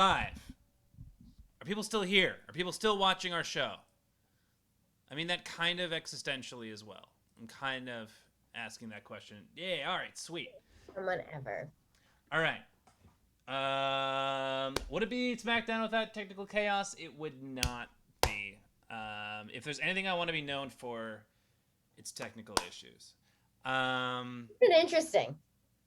live. Are people still here? Are people still watching our show? I mean that kind of existentially as well. I'm kind of asking that question. Yeah, all right, sweet. Someone ever. All right. Would it be SmackDown without technical chaos? It would not be. If there's anything I want to be known for, it's technical issues. It's been interesting.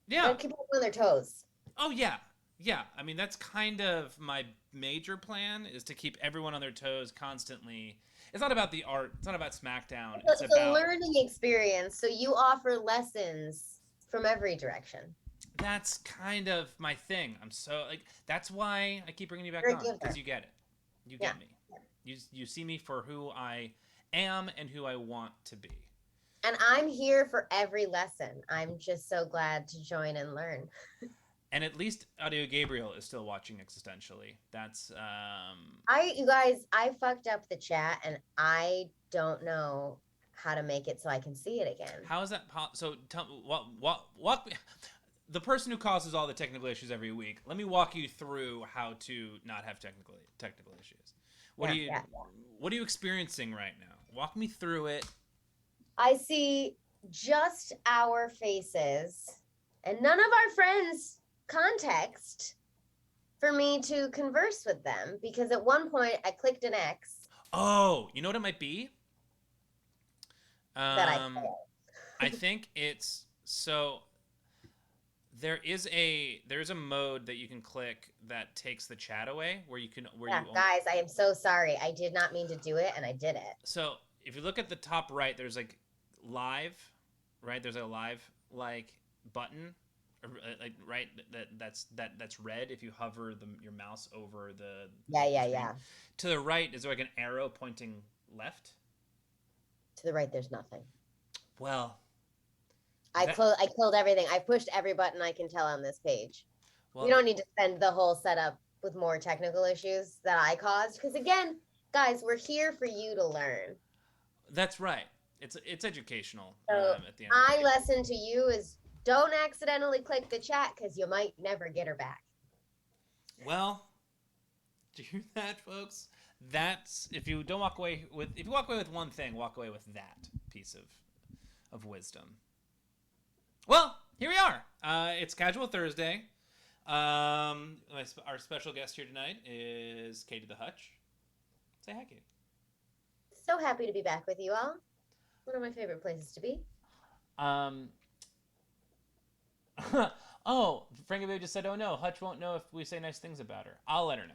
Yeah. Gotta keep them on their toes. Oh yeah. Yeah. I mean that's kind of my major plan is to keep everyone on their toes constantly. It's not about the art. It's not about SmackDown. It's It's a about learning experience, so you offer lessons from every direction. that's kind of my thing. I'm so like that's why I keep bringing you back You're a on giver. because you get it. You Yeah. get me. You see me for who I am and who I want to be. And I'm here for every lesson. I'm just so glad to join and learn. And at least Audio Gabriel is still watching existentially. That's You guys, I fucked up the chat and I don't know how to make it so I can see it again. how is that so tell what the person who causes all the technical issues every week. Let me walk you through how to not have technical issues. What are you experiencing right now? Walk me through it. I see just our faces and none of our friends' context for me to converse with them because at one point I clicked an X Oh, you know what it might be? that I Um, failed. I think it's so there's a mode that you can click that takes the chat away where you can where Yeah, you guys, I am so sorry. I did not mean to do it and I did it. so if you look at the top right, there's like live, right? There's a live like button, like right that's red. If you hover your mouse over Yeah, yeah, screen. yeah. To the right is there like an arrow pointing left. To the right, there's nothing. Well, I that I killed everything. I pushed every button I can tell on this page. We well don't need to spend the whole setup with more technical issues that I caused. Because again, guys, we're here for you to learn. that's right. It's educational So at the end of the my day. lesson to you is don't accidentally click the chat because you might never get her back. Well, do you hear that, folks? That's if you walk away with one thing, walk away with that piece of wisdom. Well, here we are. It's Casual Thursday. Our special guest here tonight is Katie the Hutch. Say hi, Katie. So happy to be back with you all. One of my favorite places to be. Um, oh, Frankie Babe just said, "Oh no, Hutch won't know if we say nice things about her." I'll let her know.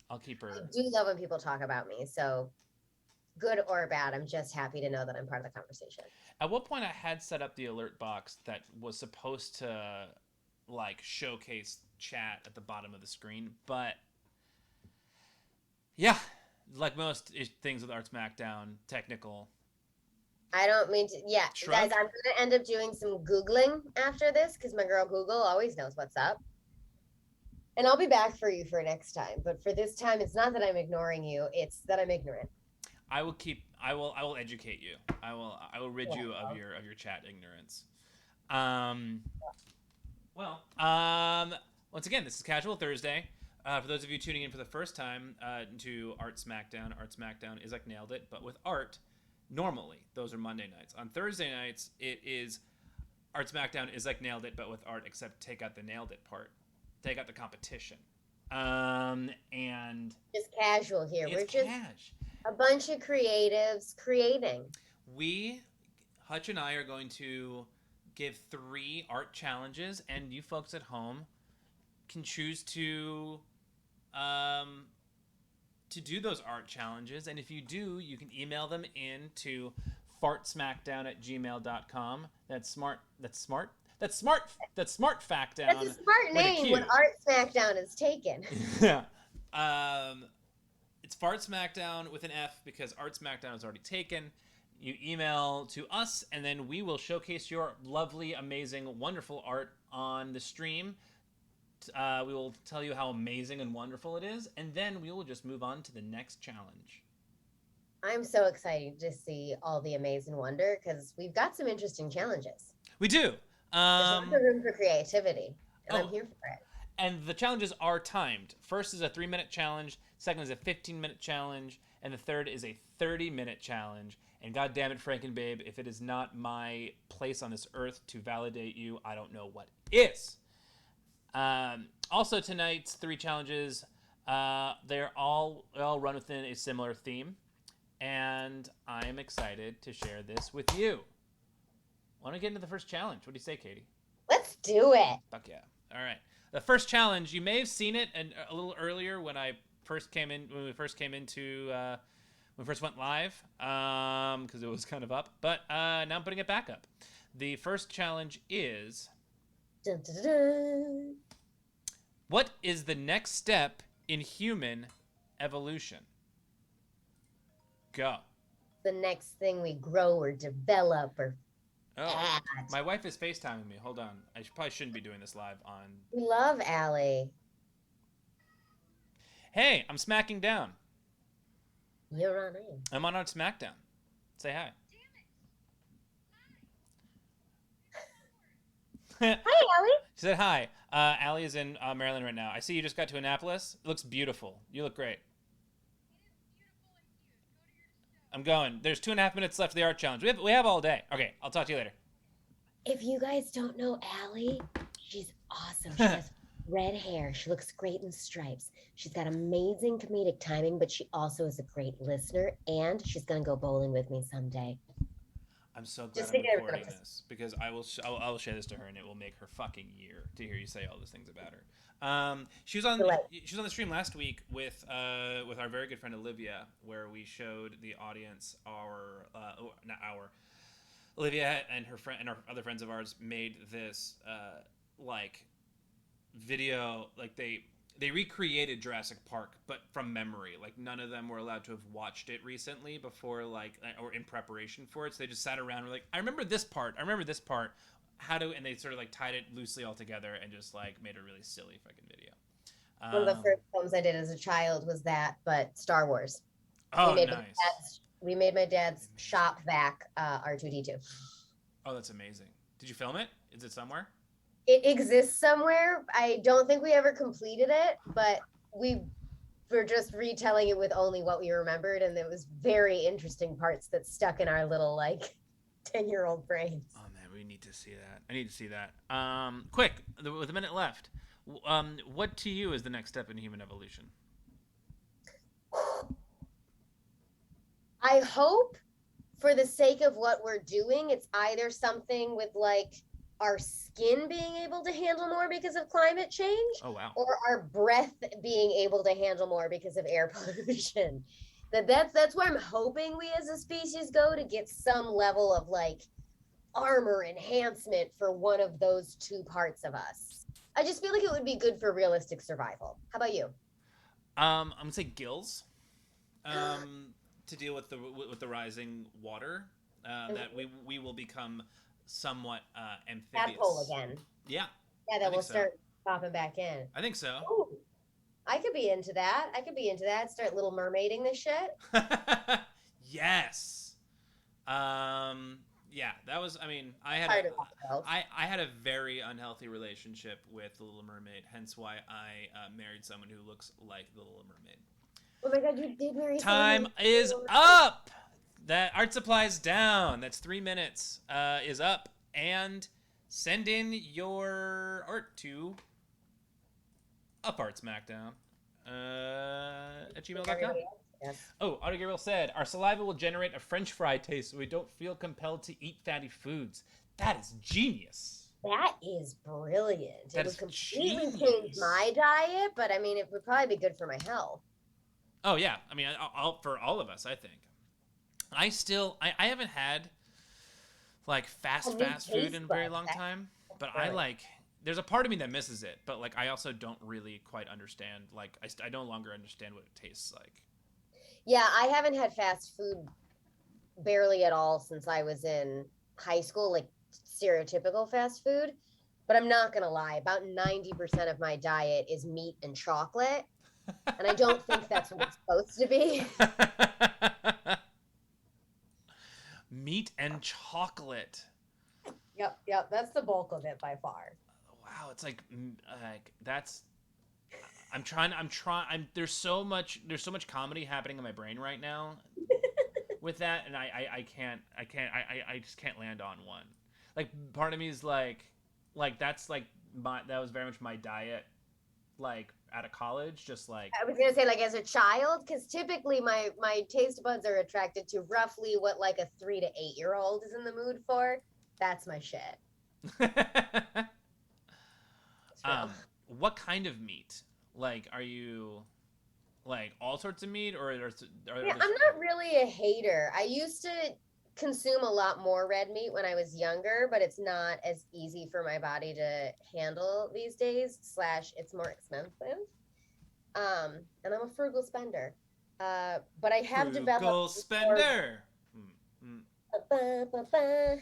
I'll keep I her. do love when people talk about me. So good or bad, I'm just happy to know that I'm part of the conversation. At what point I had set up the alert box that was supposed to like showcase chat at the bottom of the screen, but yeah, like most things with Art Smackdown, technical. I don't mean to. Yeah, guys, Shrug. I'm going to end up doing some Googling after this because my girl Google always knows what's up. And I'll be back for you for next time. But for this time, it's not that I'm ignoring you, it's that I'm ignorant. I will educate you. I will rid you of your chat ignorance. Well, once again, this is Casual Thursday. For those of you tuning in for the first time to Art Smackdown is like Nailed It, but with art. Normally, those are Monday nights. On Thursday nights, it is Art Smackdown is like Nailed It, but with art, except take out the Nailed It part. Take out the competition. And Just casual here. it's We're just cash. a bunch of creatives creating. Hutch and I are going to give 3 art challenges, and you folks at home can choose to do those art challenges. And if you do, you can email them in to fartsmackdown@gmail.com. That's smart. That's smart. That's smart. That's smart fact down. That's a smart name when Art Smackdown is taken. Yeah. It's Fart Smackdown with an F because Art Smackdown is already taken. You email to us, and then we will showcase your lovely, amazing, wonderful art on the stream. We will tell you how amazing and wonderful it is, and then we will just move on to the next challenge. I'm so excited to see all the amazing wonder because we've got some interesting challenges. We do. There's lots of room for creativity, and I'm here for it. And the challenges are timed. First is a 3-minute challenge. Second is a 15-minute challenge. And the third is a 30-minute challenge. And God damn it, Frankenbabe, if it is not my place on this earth to validate you, I don't know what is. Also, tonight's 3 challenges, they're all run within a similar theme. And I'm excited to share this with you. Want to get into the first challenge? What do you say, Katie? Let's do it. Fuck yeah. All right. The first challenge, you may have seen it and a little earlier when we first went live, because it was kind of up. But now I'm putting it back up. The first challenge is, Dun, dun, dun, dun. what is the next step in human evolution? Go. The next thing we grow or develop or Oh, add. my wife is FaceTiming me. Hold on. I probably shouldn't be doing this live on. We love Allie. Hey, I'm smacking down. You're on in. I'm on Smackdown. Say hi. Hi, Allie. She said hi. Allie is in Maryland right now. I see you just got to Annapolis. It looks beautiful. You look great. I'm going. There's 2.5 minutes left of the art challenge. We have all day. Okay, I'll talk to you later. If you guys don't know Allie, she's awesome. She has red hair. She looks great in stripes. She's got amazing comedic timing, but she also is a great listener, and she's going to go bowling with me someday. I'm so glad Just I'm to get recording everyone- this because I will share this to her and it will make her fucking year to hear you say all those things about her. She was on the stream last week with our very good friend Olivia, where we showed the audience Olivia and her friend and our other friends of ours made this video, like they recreated Jurassic Park, but from memory. Like none of them were allowed to have watched it recently before, or in preparation for it. So they just sat around and were like, I remember this part. And they sort of tied it loosely all together and just made a really silly fucking video. One of the first films I did as a child was that, but Star Wars. Oh, nice. We made my dad's shop vac R2-D2. Oh, that's amazing. Did you film it? Is it somewhere? It exists somewhere. I don't think we ever completed it, but we were just retelling it with only what we remembered, and there was very interesting parts that stuck in our little 10-year-old brains. Oh man, we need to see that. I need to see that. Quick, with a minute left. What to you is the next step in human evolution? I hope, for the sake of what we're doing, it's either something with our skin being able to handle more because of climate change. Oh wow. Or our breath being able to handle more because of air pollution. That's where I'm hoping we as a species go, to get some level of armor enhancement for one of those two parts of us. I just feel like it would be good for realistic survival. How about you? I'm gonna say gills. To deal with the rising water, that we will become somewhat amphibious. Tadpole again. Yeah. Yeah, that will start popping back in. I think so. Ooh, I could be into that. Start Little Mermaiding this shit. Yes. Yeah, that was. I mean, I had a very unhealthy relationship with The Little Mermaid. Hence why I married someone who looks like The Little Mermaid. Oh my God, you did marry Time is up. That art supply's down. That's 3 minutes. Is up, and send in your art to upartsmackdown at gmail.com. Yes. Oh, Auto Gabriel said, our saliva will generate a French fry taste so we don't feel compelled to eat fatty foods. That is genius. That is brilliant. That it is would completely genius. change my diet, but I mean, it would probably be good for my health. Oh, yeah. I mean, for all of us, I think. I haven't had fast food in a very long time, but there's a part of me that misses it, but I also don't really quite understand. I no longer understand what it tastes like. Yeah, I haven't had fast food barely at all since I was in high school, stereotypical fast food. But I'm not going to lie, about 90% of my diet is meat and chocolate. And I don't think that's what it's supposed to be. Meat and chocolate. Yep. That's the bulk of it by far. Wow. wow, it's like that's. There's so much comedy happening in my brain right now with that, and I just can't land on one. Like part of me is like that's like that was very much my diet, like out of college, just like I was gonna say like as a child, because typically my taste buds are attracted to roughly what like a 3 to 8 year old is in the mood for. That's my shit. It's real. what kind of meat? Like, are you like all sorts of meat, or Yeah, I'm not really a hater. I used to consume a lot more red meat when I was younger, but it's not as easy for my body to handle these days. Slash, it's more expensive. And I'm a frugal spender. But I have developed frugal more. spender? Ba-ba-ba-ba,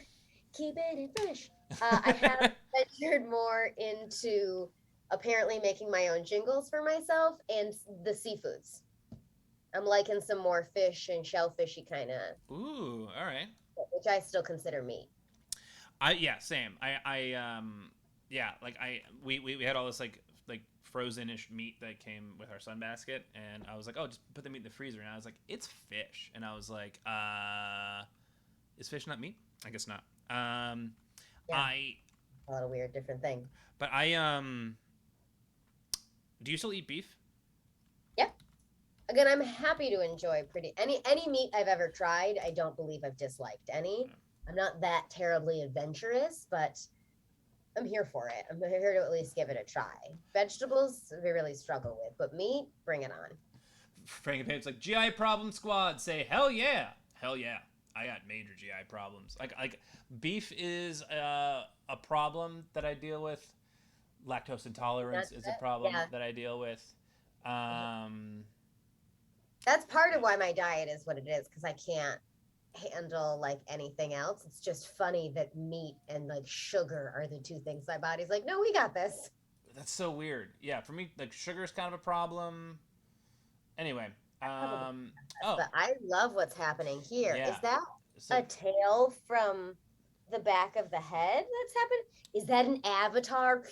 keep it fresh. I have ventured more into apparently making my own jingles for myself and the seafoods. I'm liking some more fish and shellfishy kind of, Ooh, all right. which I still consider meat. Yeah, same. Yeah, like we had all this like frozen-ish meat that came with our sunbasket, and I was like, oh, just put the meat in the freezer, and I was like, it's fish, and I was like, is fish not meat? I guess not. Yeah, I a lot of weird different thing. but do you still eat beef? Yeah. Again, I'm happy to enjoy pretty any meat I've ever tried. I don't believe I've disliked any. I'm not that terribly adventurous, but I'm here for it. I'm here to at least give it a try. Vegetables, we really struggle with, but meat, bring it on. Frank and Pape's like GI problem squad. Say hell yeah, hell yeah. I got major GI problems. Like beef is a problem that I deal with. Lactose intolerance That's is a it. problem Yeah. that I deal with. Um, That's part of why my diet is what it is, because I can't handle like anything else. It's just funny that meat and like sugar are the two things my body's like, no, we got this. that's so weird. Yeah, for me, like sugar is kind of a problem. Anyway, oh But I love what's happening here. yeah. Is that So a tail from the back of the head that's happening? Is that an avatar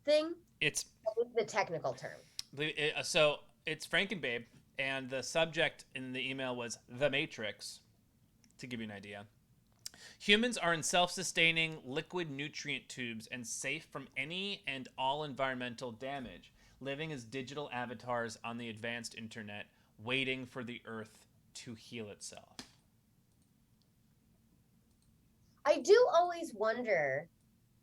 thing? it's What's the technical term? so it's Frank and Babe, and the subject in the email was The Matrix. To give you an idea, humans are in self-sustaining liquid nutrient tubes and safe from any and all environmental damage, living as digital avatars on the advanced internet, waiting for the Earth to heal itself. I do always wonder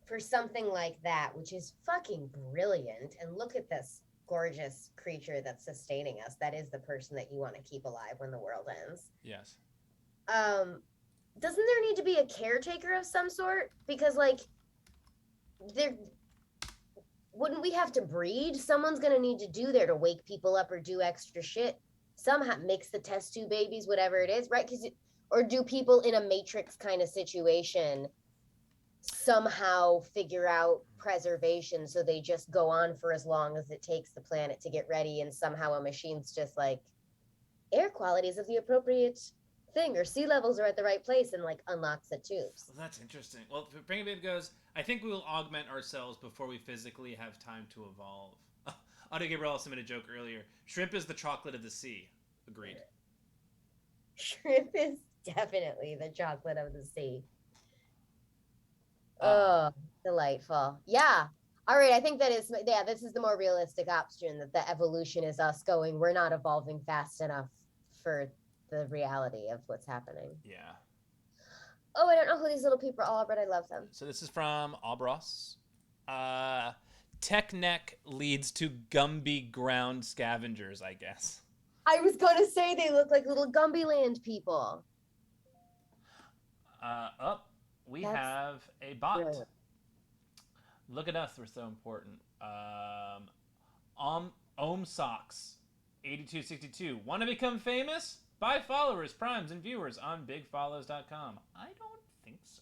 for something like that, which is fucking brilliant. And look at this gorgeous creature that's sustaining us. That is the person that you want to keep alive when the world ends. Yes. Doesn't there need to be a caretaker of some sort? Because like there wouldn't we have to breed? Someone's gonna need to do there to wake people up or do extra shit. Somehow mix the test tube babies, whatever it is, right? Because or do people in a matrix kind of situation somehow figure out preservation so they just go on for as long as it takes the planet to get ready, and somehow a machine's just like air qualities of the appropriate thing or sea levels are at the right place and like unlocks the tubes. Well, that's interesting. Well, Bring Babe goes, I think we will augment ourselves before we physically have time to evolve. Audio Gabriel also made a joke earlier. Shrimp is the chocolate of the sea. Agreed. Shrimp is definitely the chocolate of the sea. Um, Oh, delightful. Yeah. All right. I think that is, yeah, this is the more realistic option that the evolution is us going, we're not evolving fast enough for the reality of what's happening. yeah. Oh, I don't know who these little people are, but I love them. So this is from Albros. Tech neck leads to Gumby ground scavengers, I guess. I was going to say they look like little Gumby Land people. We have a bot. Brilliant. Look at us, we're so important. Ohm Socks, 8262. Want to become famous? Buy followers, primes, and viewers on bigfollows.com. I don't think so.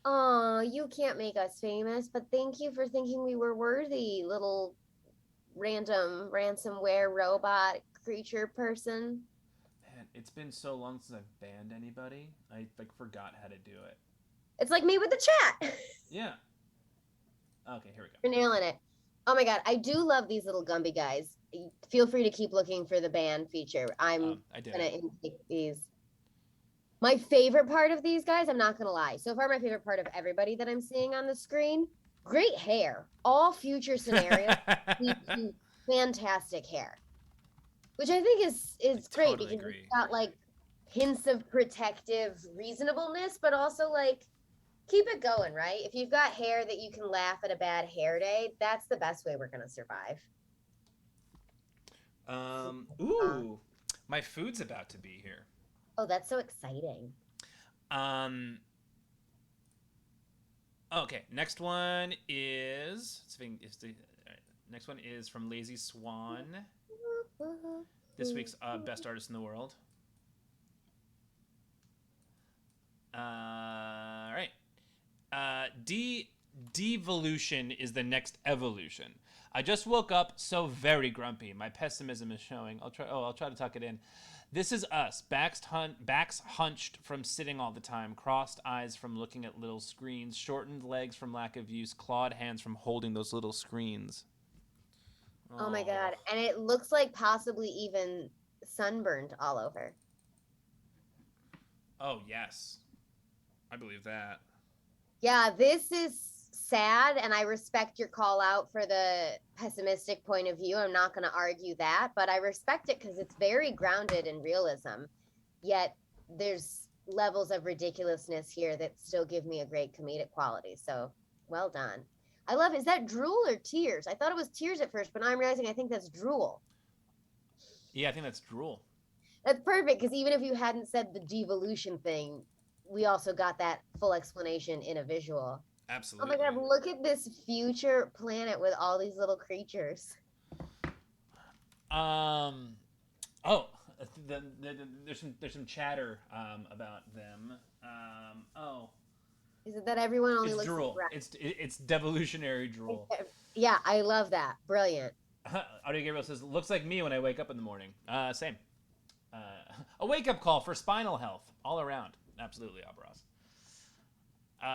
Oh, you can't make us famous, but thank you for thinking we were worthy, little random ransomware robot creature person. Man, it's been so long since I've banned anybody. I like forgot how to do it. It's like me with the chat. Yeah. Okay, here we go. You're nailing it. Oh my god, I do love these little Gumby guys. Feel free to keep looking for the band feature. I'm I did gonna it. intake these. My favorite part of these guys, I'm not gonna lie. So far, my favorite part of everybody that I'm seeing on the screen, great hair. All future scenarios lead to fantastic hair, which I think is I great totally because it's agree. got like hints of protective reasonableness, but also like keep it going, right? If you've got hair that you can laugh at a bad hair day, that's the best way we're gonna survive. Uh, Ooh, my food's about to be here. oh, that's so exciting. Um, okay, next one is. Next one is from Lazy Swan. This week's best artist in the world. All right. Devolution is the next evolution. I just woke up so very grumpy. My pessimism is showing. I'll try to tuck it in. This is us. Backs hunched from sitting all the time, crossed eyes from looking at little screens, shortened legs from lack of use, clawed hands from holding those little screens. Oh my Oh. god. And it looks like possibly even sunburned all over. Oh yes, I believe that. Yeah, this is sad, and I respect your call out for the pessimistic point of view. I'm not going to argue that, but I respect it because it's very grounded in realism. Yet there's levels of ridiculousness here that still give me a great comedic quality. So well done. I love. Is that drool or tears? I thought it was tears at first, but now I'm realizing I think that's drool. Yeah, I think that's drool. That's perfect because even if you hadn't said the devolution thing, we also got that full explanation in a visual. Oh my Absolutely. god, look at this future planet with all these little creatures. Um. Oh, there's some chatter about them. Oh, Is it that everyone only it's looks drool. like It's devolutionary drool. Yeah, I love that. Brilliant. Audio Gabriel says, "Looks like me when I wake up in the morning." Same. A wake up call for spinal health all around. Absolutely, Abras.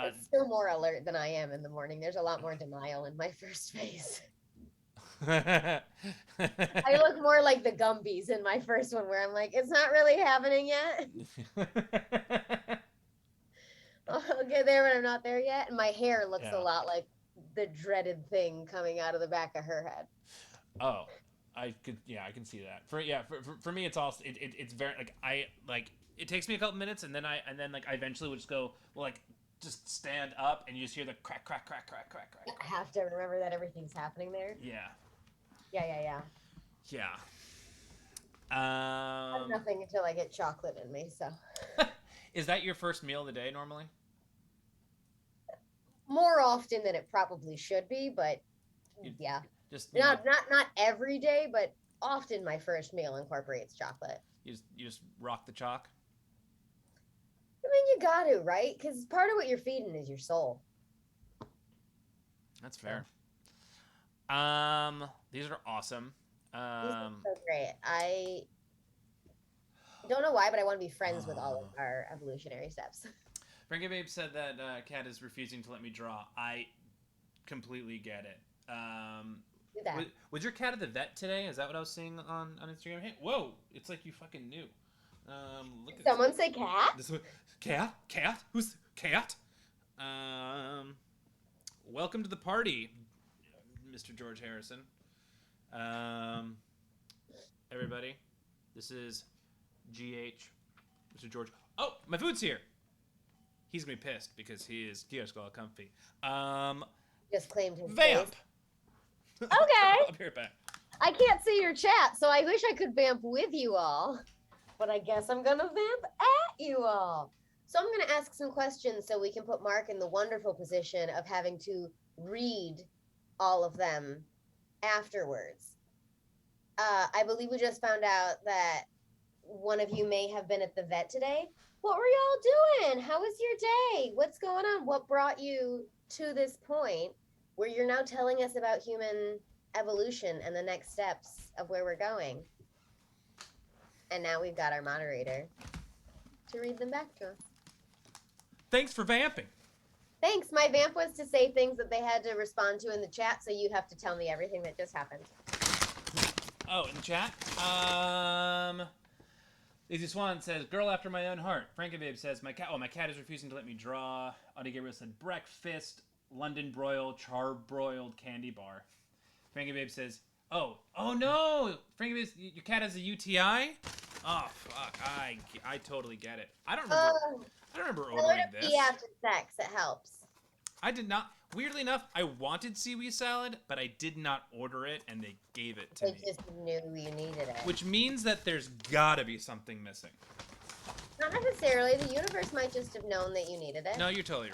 It's still more alert than I am in the morning. There's a lot more denial in my first phase. I look more like the Gumbies in my first one, where I'm like, it's not really happening yet. I'll get there when I'm not there yet. And my hair looks a lot like the dreaded thing coming out of the back of her head. Oh, I can see that. For me, it's also it's very like it takes me a couple minutes, and then I eventually would just go just stand up, and you just hear the crack crack crack crack crack crack. I have to remember that everything's happening there. Yeah. Yeah. I have nothing until I get chocolate in me. So. Is that your first meal of the day normally? More often than it probably should be, but yeah. Just not every day, but often my first meal incorporates chocolate. You just rock the chalk. I mean, you got to, right? Because part of what you're feeding is your soul. That's fair. These are awesome. These are so great. I don't know why, but I want to be friends with all of our evolutionary steps. Frankie Babe said that Kat is refusing to let me draw. I completely get it. Do that. Was your cat at the vet today? Is that what I was seeing on Instagram? Hey, whoa! It's like you fucking knew. Did someone say cat? Cat? Who's cat? Welcome to the party, Mr. George Harrison. Everybody, this is GH, Mr. George. Oh, my food's here. He's gonna be pissed because he is all comfy. Just claimed his vamp. Face. Okay. I'll be right back. I can't see your chat, so I wish I could vamp with you all. But I guess I'm gonna vamp at you all. So I'm gonna ask some questions so we can put Mark in the wonderful position of having to read all of them afterwards. I believe we just found out that one of you may have been at the vet today. What were y'all doing? How was your day? What's going on? What brought you to this point where you're now telling us about human evolution and the next steps of where we're going? And now we've got our moderator to read them back to us. Thanks for vamping. Thanks. My vamp was to say things that they had to respond to in the chat, so you have to tell me everything that just happened. Oh, in the chat? Lazy Swan says, girl after my own heart. Frankenbabe says, my cat is refusing to let me draw. Audie Gabriel said, breakfast, London broil, charbroiled candy bar. Frankenbabe says, oh no! Frankenbabe, your cat has a UTI? Oh, fuck. I totally get it. I don't remember ordering this. Pee after sex. It helps. I did not. Weirdly enough, I wanted seaweed salad, but I did not order it, and they gave it to me. They just knew you needed it. Which means that there's gotta be something missing. Not necessarily. The universe might just have known that you needed it. No, you're totally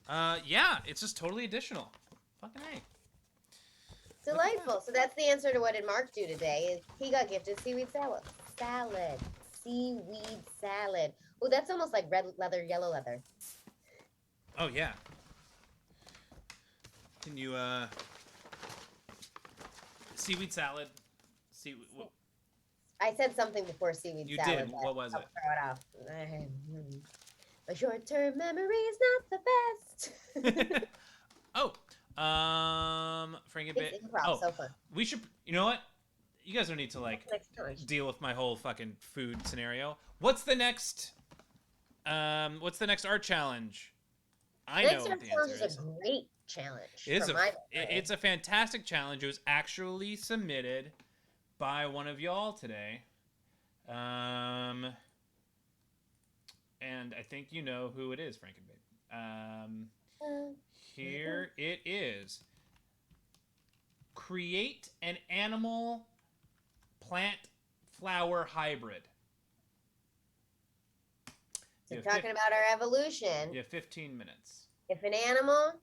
right. Yeah, it's just totally additional. Fucking A. Delightful. So that's the answer to what did Mark do today. Is he got gifted seaweed salad. Seaweed salad. Oh, that's almost like red leather, yellow leather. Oh, yeah. Can you, seaweed salad. I said something before seaweed salad. You did. What was it? Throw it off. My short-term memory is not the best. Oh, Frankenbabe. It's improv, so fun. We should, you know what? You guys don't need to, like, deal with my whole fucking food scenario. What's the next art challenge? I know what the answer is. It's a great challenge. It's a fantastic challenge. It was actually submitted by one of y'all today. And I think you know who it is, Frankenbabe. Here it is. Create an animal plant flower hybrid. So talking about our evolution. You have 15 minutes. If an animal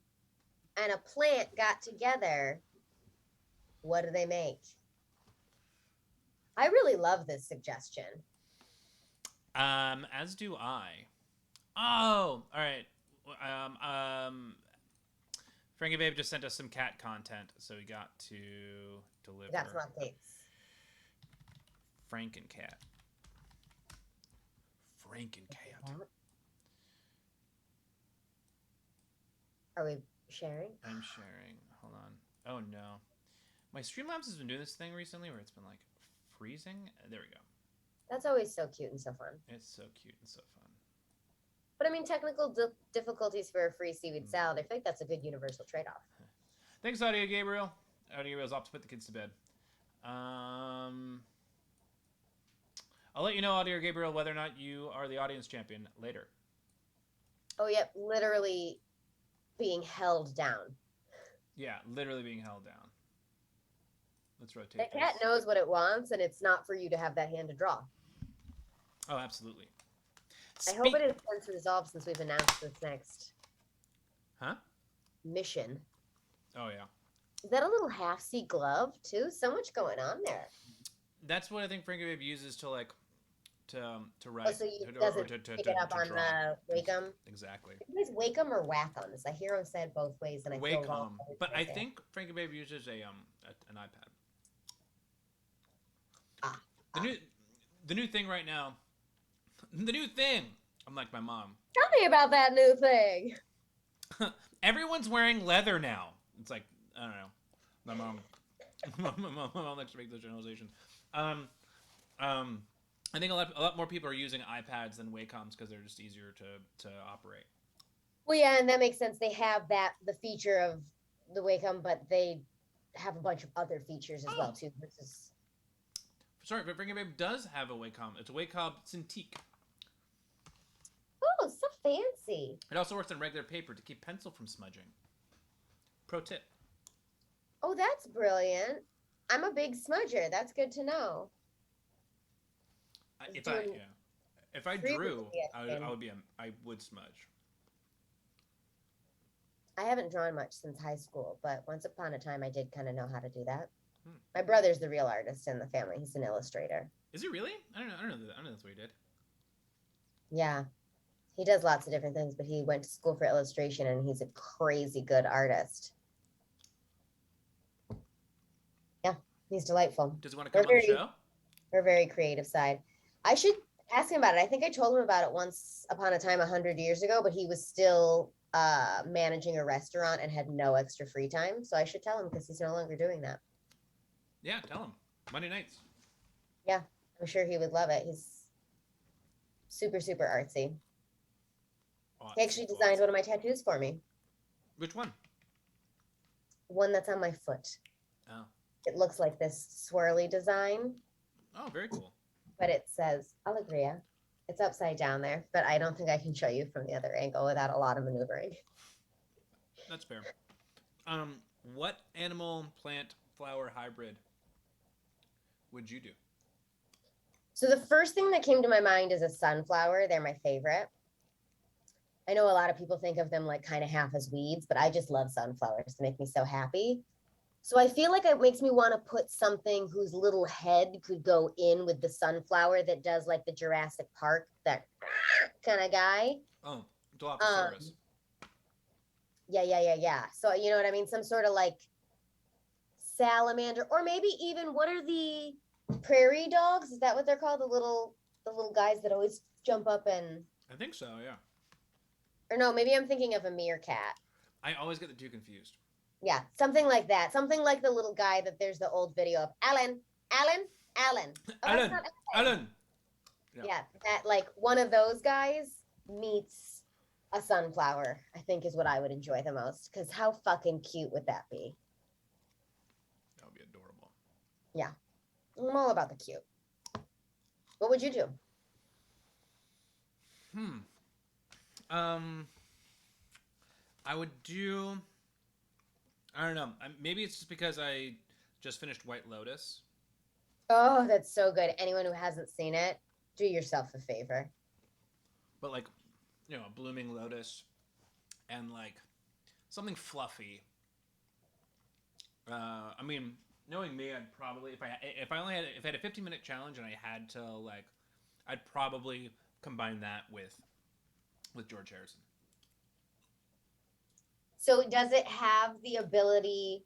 and a plant got together, what do they make? I really love this suggestion. As do I. Oh, all right. Frankenbabe just sent us some cat content, so we got to deliver. We got some updates. Frankencat. Are we sharing? I'm sharing. Hold on. Oh no. My Streamlabs has been doing this thing recently where it's been like freezing. There we go. That's always so cute and so fun. It's so cute and so fun. But I mean, technical difficulties for a free seaweed salad, I think that's a good universal trade-off. Thanks, Audio Gabriel. Audio Gabriel's off to put the kids to bed. I'll let you know, Audio Gabriel, whether or not you are the audience champion later. Oh, yep. Literally being held down. Yeah, literally being held down. Let's rotate. That cat knows what it wants, and it's not for you to have that hand to draw. Oh, absolutely. I hope it is since resolved since we've announced this next mission. Oh, yeah. Is that a little half-C glove, too? So much going on there. That's what I think Frankenbabe uses to, like, to write. Oh, so you doesn't pick it up on the Wacom? Exactly. Is Wacom or Wacom? I hear him said both ways, and I feel wrong. But I think Frankenbabe uses an iPad. The new thing right now. The new thing. I'm like my mom. Tell me about that new thing. Everyone's wearing leather now. It's like, I don't know. My mom likes to make those generalizations. I think a lot more people are using iPads than Wacoms because they're just easier to operate. Well, yeah, and that makes sense. They have the feature of the Wacom, but they have a bunch of other features as well too. Sorry, but Frankenbabe does have a Wacom. It's a Wacom Cintiq. Oh, so fancy. It also works on regular paper to keep pencil from smudging. Pro tip. Oh, that's brilliant. I'm a big smudger. That's good to know. If I drew, I would smudge. I haven't drawn much since high school, but once upon a time I did kind of know how to do that. My brother's the real artist in the family. He's an illustrator. Is he really? I don't know that's what he did. Yeah. He does lots of different things, but he went to school for illustration and he's a crazy good artist. Yeah, he's delightful. Does he want to come on the show? We're very creative side. I should Ask him about it. I think I told him about it once upon a time 100 years ago, but he was still managing a restaurant and had no extra free time. So I should tell him because he's no longer doing that. Yeah, tell him. Monday nights. Yeah, I'm sure he would love it. He's super, super artsy. He actually designed one of my tattoos for me. Which one? One that's on my foot. Oh. It looks like this swirly design. Oh, very cool. But it says Alegria. It's upside down there, but I don't think I can show you from the other angle without a lot of maneuvering. That's fair. What animal, plant, flower hybrid would you do? So the first thing that came to my mind is a sunflower. They're my favorite. I know a lot of people think of them like kind of half as weeds, but I just love sunflowers. They make me so happy. So I feel like it makes me want to put something whose little head could go in with the sunflower that does like the Jurassic Park, that kind of guy. Oh, Dilophosaurus. Yeah. So you know what I mean? Some sort of like salamander, or maybe even what are the prairie dogs? Is that what they're called? The little guys that always jump up and. I think so, yeah. Or no, maybe I'm thinking of a meerkat. I always get the two confused. Yeah, something like that. Something like the little guy that there's the old video of. Alan. Oh, Alan. Yeah, that like one of those guys meets a sunflower, I think is what I would enjoy the most. Because how fucking cute would that be? That would be adorable. Yeah, I'm all about the cute. What would you do? I would do. I don't know. Maybe it's just because I just finished White Lotus. Oh, that's so good. Anyone who hasn't seen it, do yourself a favor. But like, a blooming lotus, and like something fluffy. I mean, knowing me, I'd probably if I had a 15-minute challenge and I had to like, I'd probably combine that with George Harrison. So does it have the ability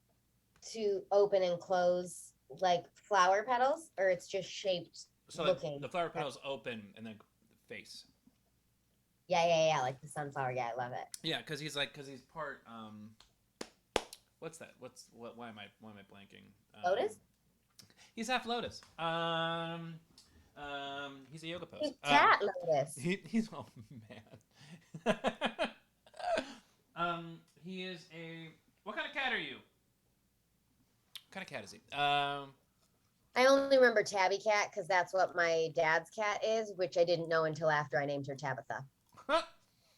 to open and close like flower petals, or it's just shaped looking? The flower petals open and then face. Yeah, like the sunflower. Yeah, I love it. Yeah, because he's part. What's that? Why am I blanking? Lotus. He's half lotus. He's a yoga pose. He's cat lotus. He's oh man. He is a. What kind of cat are you? What kind of cat is he? I only remember Tabby Cat because that's what my dad's cat is, which I didn't know until after I named her Tabitha.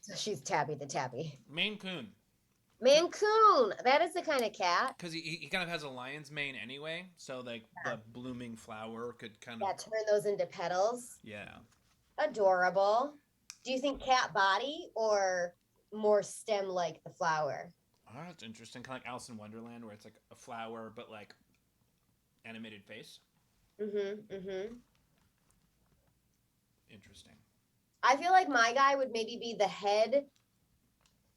So she's Tabby the Tabby. Maine Coon. Maine Coon. That is the kind of cat. Because he kind of has a lion's mane anyway, so like the blooming flower could kind of turn those into petals. Yeah. Adorable. Do you think cat body or more stem like the flower? Oh, that's interesting. Kind of like Alice in Wonderland, where it's like a flower but like animated face. Mm-hmm. Interesting. I feel like my guy would maybe be the head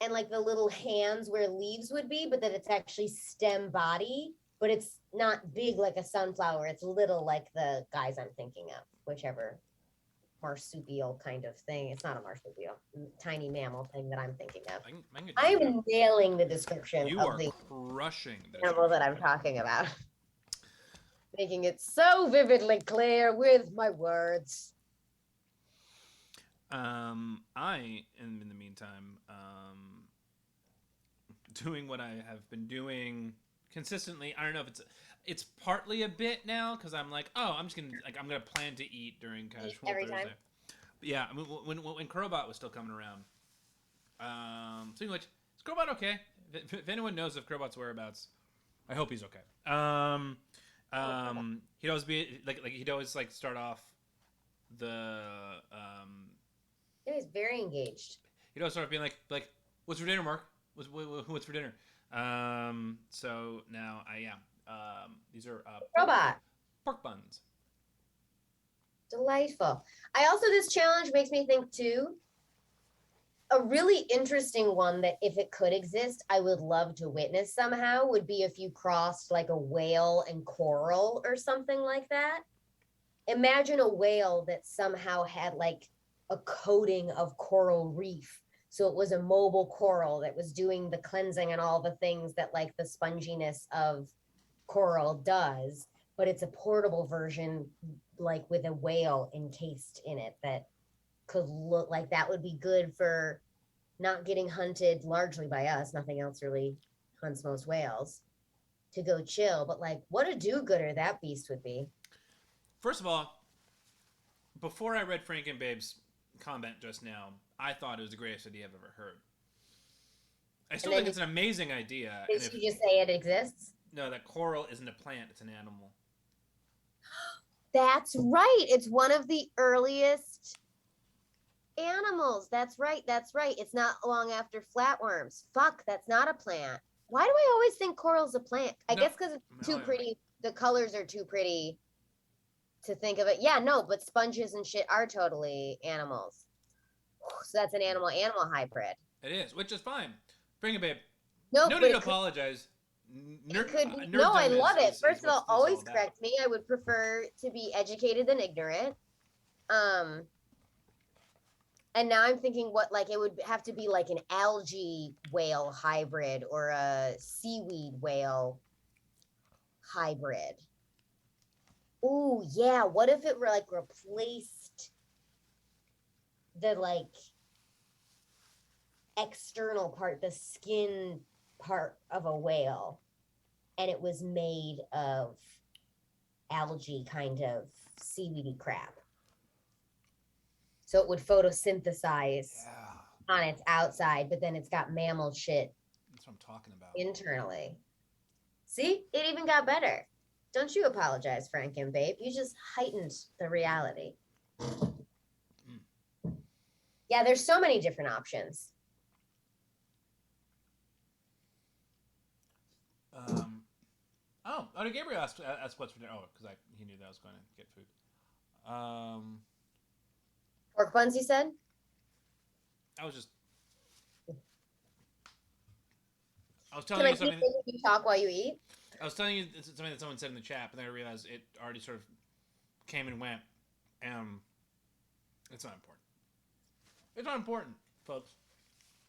and like the little hands where leaves would be, but that it's actually stem body, but it's not big like a sunflower. It's little like the guys I'm thinking of, whichever marsupial kind of thing. It's not a marsupial, tiny mammal thing that I'm thinking of. I'm nailing the description of the crushing the animal that I'm talking about. Making it so vividly clear with my words. I am in the meantime doing what I have been doing consistently. I don't know if it's partly a bit now because I'm like, oh, I'm gonna plan to eat during Casual every Thursday. time. But yeah, I mean, when Crowbot was still coming around. Speaking of which, is Crowbot okay? If anyone knows of Crowbot's whereabouts, I hope he's okay. He'd always be he'd always start off the He was very engaged. He'd always start off being like, what's for dinner, Mark? What's for dinner? So now these are Robot pork buns. Delightful. This challenge makes me think too. A really interesting one that if it could exist, I would love to witness somehow would be if you crossed like a whale and coral or something like that. imagine a whale that somehow had like a coating of coral reef. So it was a mobile coral that was doing the cleansing and all the things that like the sponginess of coral does, but it's a portable version, like with a whale encased in it that could look like that would be good for not getting hunted largely by us. Nothing else really hunts most whales to go chill. But like, what a do-gooder that beast would be. First of all, before I read Frank and Babe's comment just now, I thought it was the greatest idea I've ever heard. I still think it's an amazing idea. Did you just say it exists? No, that coral isn't a plant; it's an animal. That's right. It's one of the earliest animals. That's right. That's right. It's not long after flatworms. Fuck, that's not a plant. Why do I always think coral's a plant? I guess because it's too pretty. The colors are too pretty to think of it. Yeah, no, but sponges and shit are totally animals. So that's an animal-animal hybrid. It is, which is fine. Bring it, babe. No need to apologize. No, I love it. First of all, always correct me. I would prefer to be educated than ignorant. And now I'm thinking what, like, it would have to be like an algae whale hybrid or a seaweed whale hybrid. Ooh, yeah. What if it were like replaced the like external part, the skin part of a whale, and it was made of algae kind of seaweedy crap. So it would photosynthesize on its outside, but then it's got mammal shit. That's what I'm talking about. Internally. See, it even got better. Don't you apologize, Frank and Babe. You just heightened the reality. Yeah, there's so many different options. Oh, Gabriel asked what's for dinner. Oh, because he knew that I was going to get food. Pork buns, you said? I was telling you something. Can you talk while you eat? I was telling you something that someone said in the chat, but then I realized it already sort of came and went. It's not important. It's not important, folks.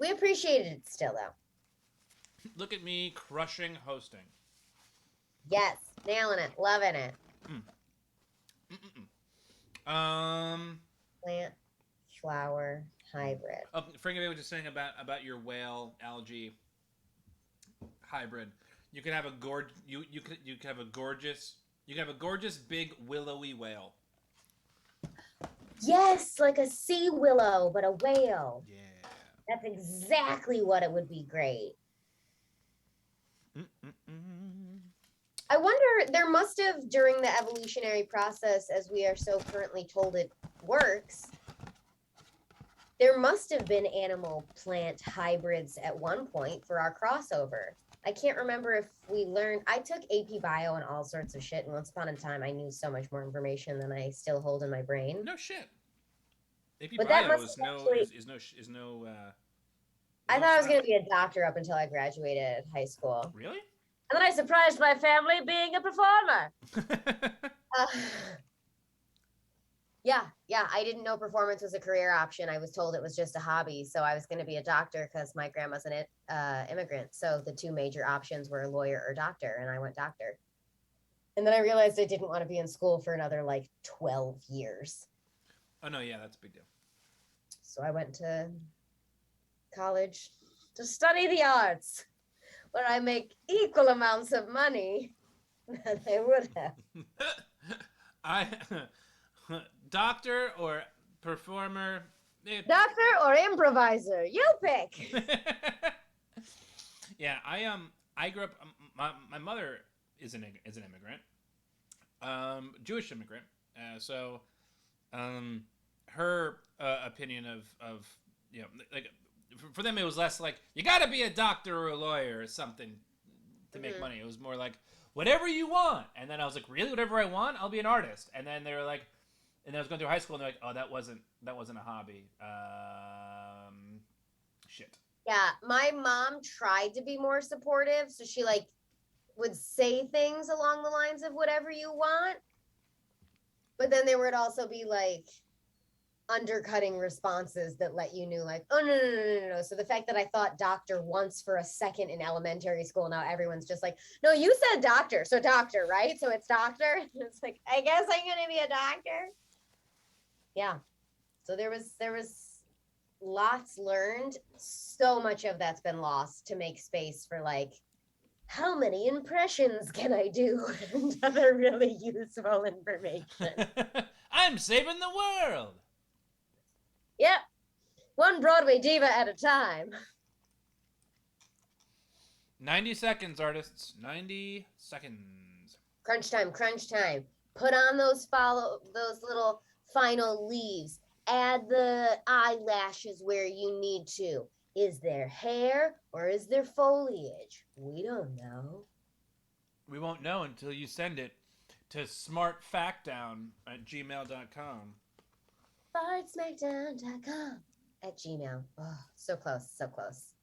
We appreciate it still, though. Look at me crushing hosting. Yes, nailing it, loving it. Plant flower hybrid. Frank was just saying about your whale algae hybrid. You could have a you could have a gorgeous big willowy whale. Yes, like a sea willow, but a whale. Yeah. That's exactly what it would be great. I wonder, there must have, during the evolutionary process, as we are so currently told it works, there must have been animal-plant hybrids at one point for our crossover. I can't remember if we learned. I took AP Bio and all sorts of shit, and once upon a time, I knew so much more information than I still hold in my brain. No shit. AP but Bio that must is no. I thought I was going to be a doctor up until I graduated high school. Really? And then I surprised my family being a performer. Yeah, I didn't know performance was a career option. I was told it was just a hobby. So I was going to be a doctor because my grandma's an immigrant. So the two major options were lawyer or doctor, and I went doctor. And then I realized I didn't want to be in school for another like 12 years. Oh, no, yeah, that's a big deal. So I went to college to study the arts, where I make equal amounts of money than they would have. Doctor or performer? Doctor or improviser? You pick. Yeah, I grew up. My mother is an immigrant, Jewish immigrant. So, her opinion of like. For them, it was less like, you got to be a doctor or a lawyer or something to make money. It was more like, whatever you want. And then I was like, really? Whatever I want? I'll be an artist. And then they were like, and I was going through high school, and they're like, oh, that wasn't a hobby. Shit. Yeah, my mom tried to be more supportive. So she like would say things along the lines of whatever you want. But then there would also be like undercutting responses that let you know, like, oh, no. So the fact that I thought doctor once for a second in elementary school, now everyone's just like, no, you said doctor, so doctor, right? So it's doctor. It's like, I guess I'm gonna be a doctor. Yeah. So there was lots learned. So much of that's been lost to make space for like, how many impressions can I do? And other really useful information. I'm saving the world. Yep. One Broadway diva at a time. 90 seconds, artists. 90 seconds. Crunch time, crunch time. Put on those little final leaves. Add the eyelashes where you need to. Is there hair or is there foliage? We don't know. We won't know until you send it to smartfactdown@gmail.com. Smartsmackdown.com @gmail. Oh, so close, so close.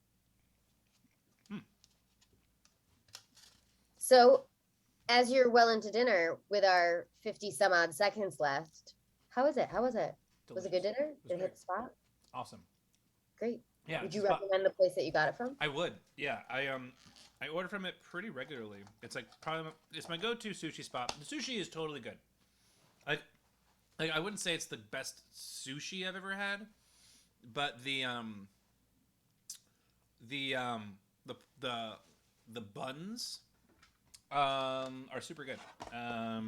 So, as you're well into dinner with our 50 some odd seconds left, how was it? Delicious. Was it good dinner? Did it hit the spot? Awesome. Great. Yeah. Would you recommend the place that you got it from? I would. Yeah. I order from it pretty regularly. It's like it's my go-to sushi spot. The sushi is totally good. I wouldn't say it's the best sushi I've ever had, but the buns are super good. So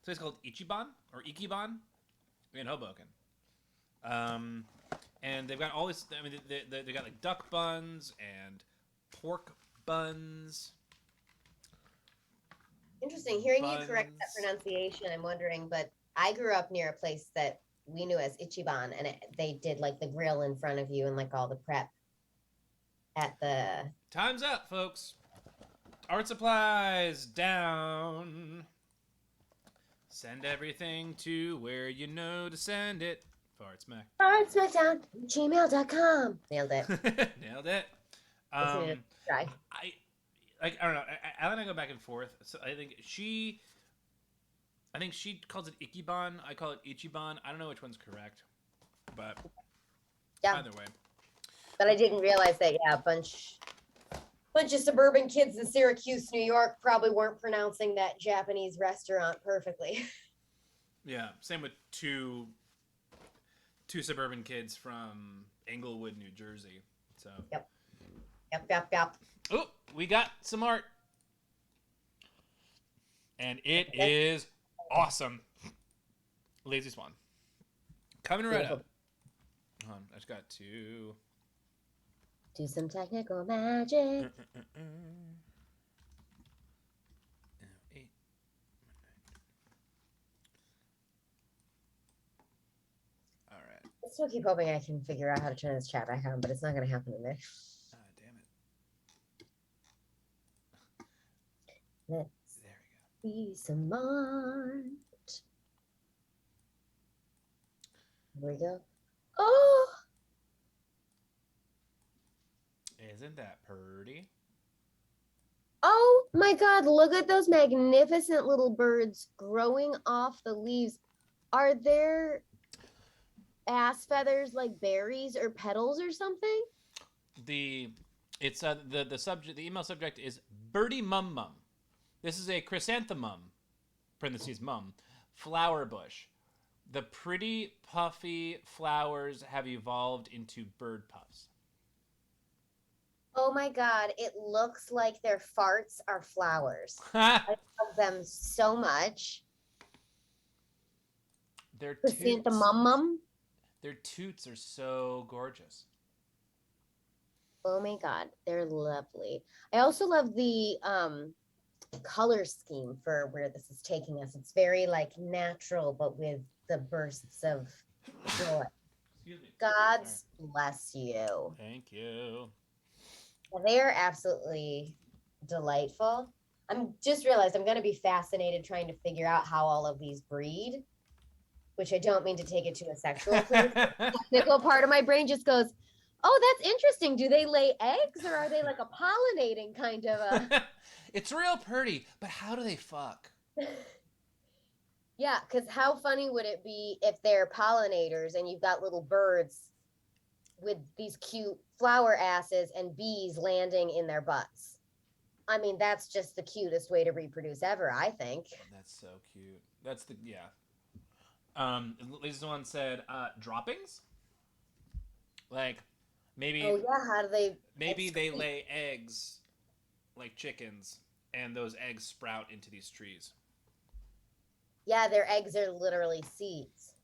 it's called Ichiban or Ikiban in Hoboken. And they've got all this. I mean, they got like duck buns and pork buns. Interesting. Hearing you correct that pronunciation, I'm wondering, but I grew up near a place that we knew as Ichiban, and they did like the grill in front of you and like all the prep at the... Time's up, folks. Art supplies down. Send everything to where you know to send it. Smackdown@gmail.com. Nailed it. Nailed it. Try. I don't know. Alan and I go back and forth. So I think she calls it Ikiban. I call it Ichiban. I don't know which one's correct, but either way. But I didn't realize that. Yeah, a bunch of suburban kids in Syracuse, New York, probably weren't pronouncing that Japanese restaurant perfectly. Yeah, same with two suburban kids from Englewood, New Jersey. So. Yep. Oh, we got some art. And it is awesome. Lazy Swan. Coming right up. Hold on, I just got to do some technical magic. Alright. I still keep hoping I can figure out how to turn this chat back on, but it's not going to happen today. Damn it. Let's there we go. Be smart. Here we go. Oh! Isn't that pretty? Oh my God, look at those magnificent little birds growing off the leaves. Are there ass feathers like berries or petals or something? The email subject is Birdie Mum Mum. This is a chrysanthemum, parentheses mum, flower bush. The pretty puffy flowers have evolved into bird puffs. Oh my God, it looks like their farts are flowers. I love them so much. Their chrysanthemum. Their toots are so gorgeous. Oh my God, they're lovely. I also love the color scheme for where this is taking us. It's very like natural, but with the bursts of joy. Excuse me. God's bless you. Thank you. They are absolutely delightful. I'm just realized I'm going to be fascinated trying to figure out how all of these breed, which I don't mean to take it to a sexual place. The technical part of my brain just goes, oh, that's interesting. Do they lay eggs or are they like a pollinating kind of a... It's real pretty, but how do they fuck? Yeah, because how funny would it be if they're pollinators and you've got little birds with these cute flower asses and bees landing in their butts? I mean, that's just the cutest way to reproduce ever, I think. That's so cute. That's the yeah. This one said droppings. Like Oh maybe yeah, how do they they excrete? lay eggs like chickens, and those eggs sprout into these trees. Yeah, their eggs are literally seeds.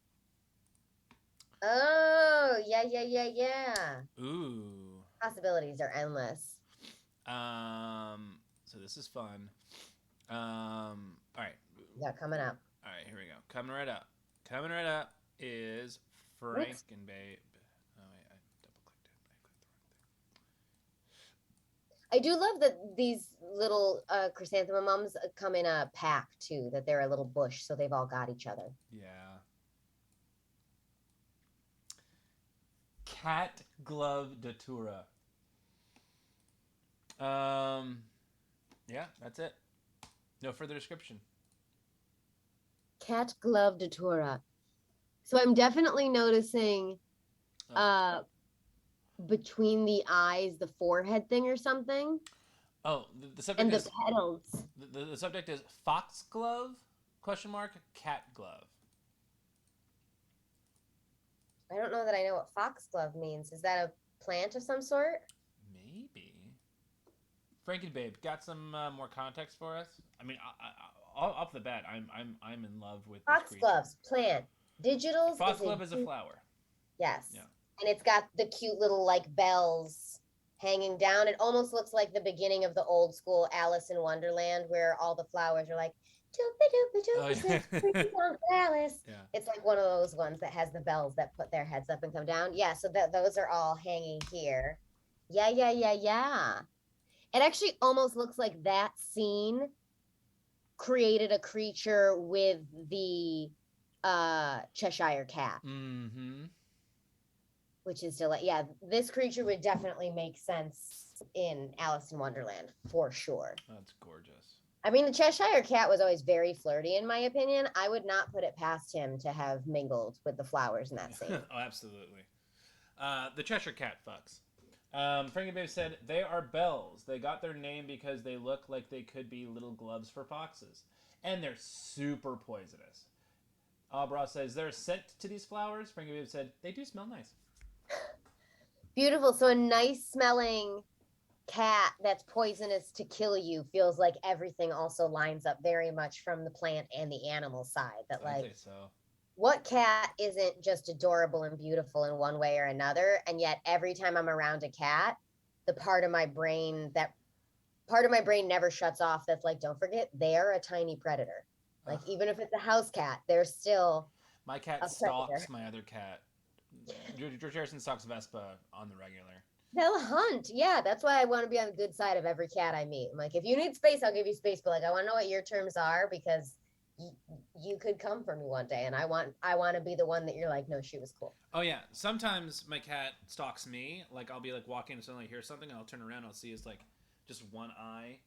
Oh, yeah, yeah, yeah, yeah. Ooh. Possibilities are endless. So this is fun. All right. Yeah, coming up. All right, here we go. Coming right up. Coming right up is What's Frankenbabe. Oh wait, I double clicked it. I clicked I do love that these little chrysanthemum mums come in a pack too, that they're a little bush, so they've all got each other. the wrong thing. Yeah. Cat glove datura. Um, yeah, that's it. No further description. Cat glove datura. So I'm definitely noticing Oh. Between the eyes, the forehead thing or something. Oh, the subject And the is petals. the subject is foxglove? Question mark cat glove. I don't know that I know what foxglove means. Is that a plant of some sort? Maybe. Frankenbabe, got some more context for us? I mean, off the bat, I'm in love with this creature. Foxgloves, plant. Digitals is Foxglove is a flower. yes. Yeah. And it's got the cute little like bells hanging down. It almost looks like the beginning of the old school Alice in Wonderland where all the flowers are like doopy doopy doopy Alice. Yeah. It's like one of those ones that has the bells that put their heads up and come down. Yeah, so those are all hanging here. Yeah, yeah, yeah, yeah. It actually almost looks like that scene created a creature with the Cheshire cat. Mm-hmm. Which is still yeah, this creature would definitely make sense in Alice in Wonderland for sure. That's gorgeous. I mean, the Cheshire cat was always very flirty, in my opinion. I would not put it past him to have mingled with the flowers in that scene. Oh, absolutely. The Cheshire Cat fucks. Frankenbabe said, they are bells. They got their name because they look like they could be little gloves for foxes. And they're super poisonous. Abra says, there a scent to these flowers? Frankenbabe said, they do smell nice. Beautiful. So a nice smelling cat that's poisonous to kill you feels like everything also lines up very much from the plant and the animal side. That like, I think so. What cat isn't just adorable and beautiful in one way or another? And yet every time I'm around a cat, the part of my brain never shuts off. That's like, don't forget, they're a tiny predator. Like, even if it's a house cat, they're still my cat stalks my other cat. George Harrison stalks Vespa on the regular. They'll hunt. Yeah, that's why I want to be on the good side of every cat I meet. I'm like, if you need space, I'll give you space. But like, I want to know what your terms are because you could come for me one day, and I want to be the one that you're like, no, she was cool. Oh yeah, sometimes my cat stalks me. Like I'll be like walking and suddenly hear something, and I'll turn around, and I'll see it's like just one eye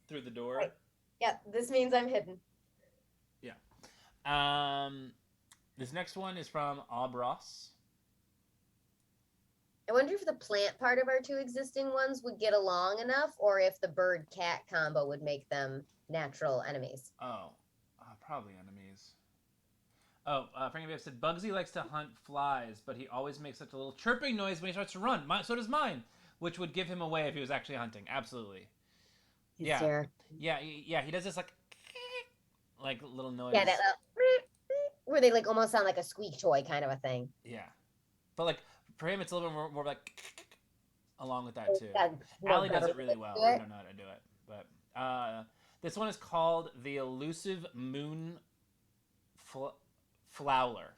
through the door. Right. Yeah, this means I'm hidden. Yeah. This next one is from Abras. I wonder if the plant part of our two existing ones would get along enough, or if the bird cat combo would make them natural enemies. Oh, probably enemies. Oh, Frankie said Bugsy likes to hunt flies, but he always makes such a little chirping noise when he starts to run. So does mine, which would give him away if he was actually hunting. Absolutely. Yeah. Yeah. He does this like little noise. Yeah, that little, where they like almost sound like a squeak toy kind of a thing. Yeah, but like for him, it's a little bit more like along with that too. Yeah, Allie does it really well. I don't know how to do it, but this one is called the elusive moon flowler.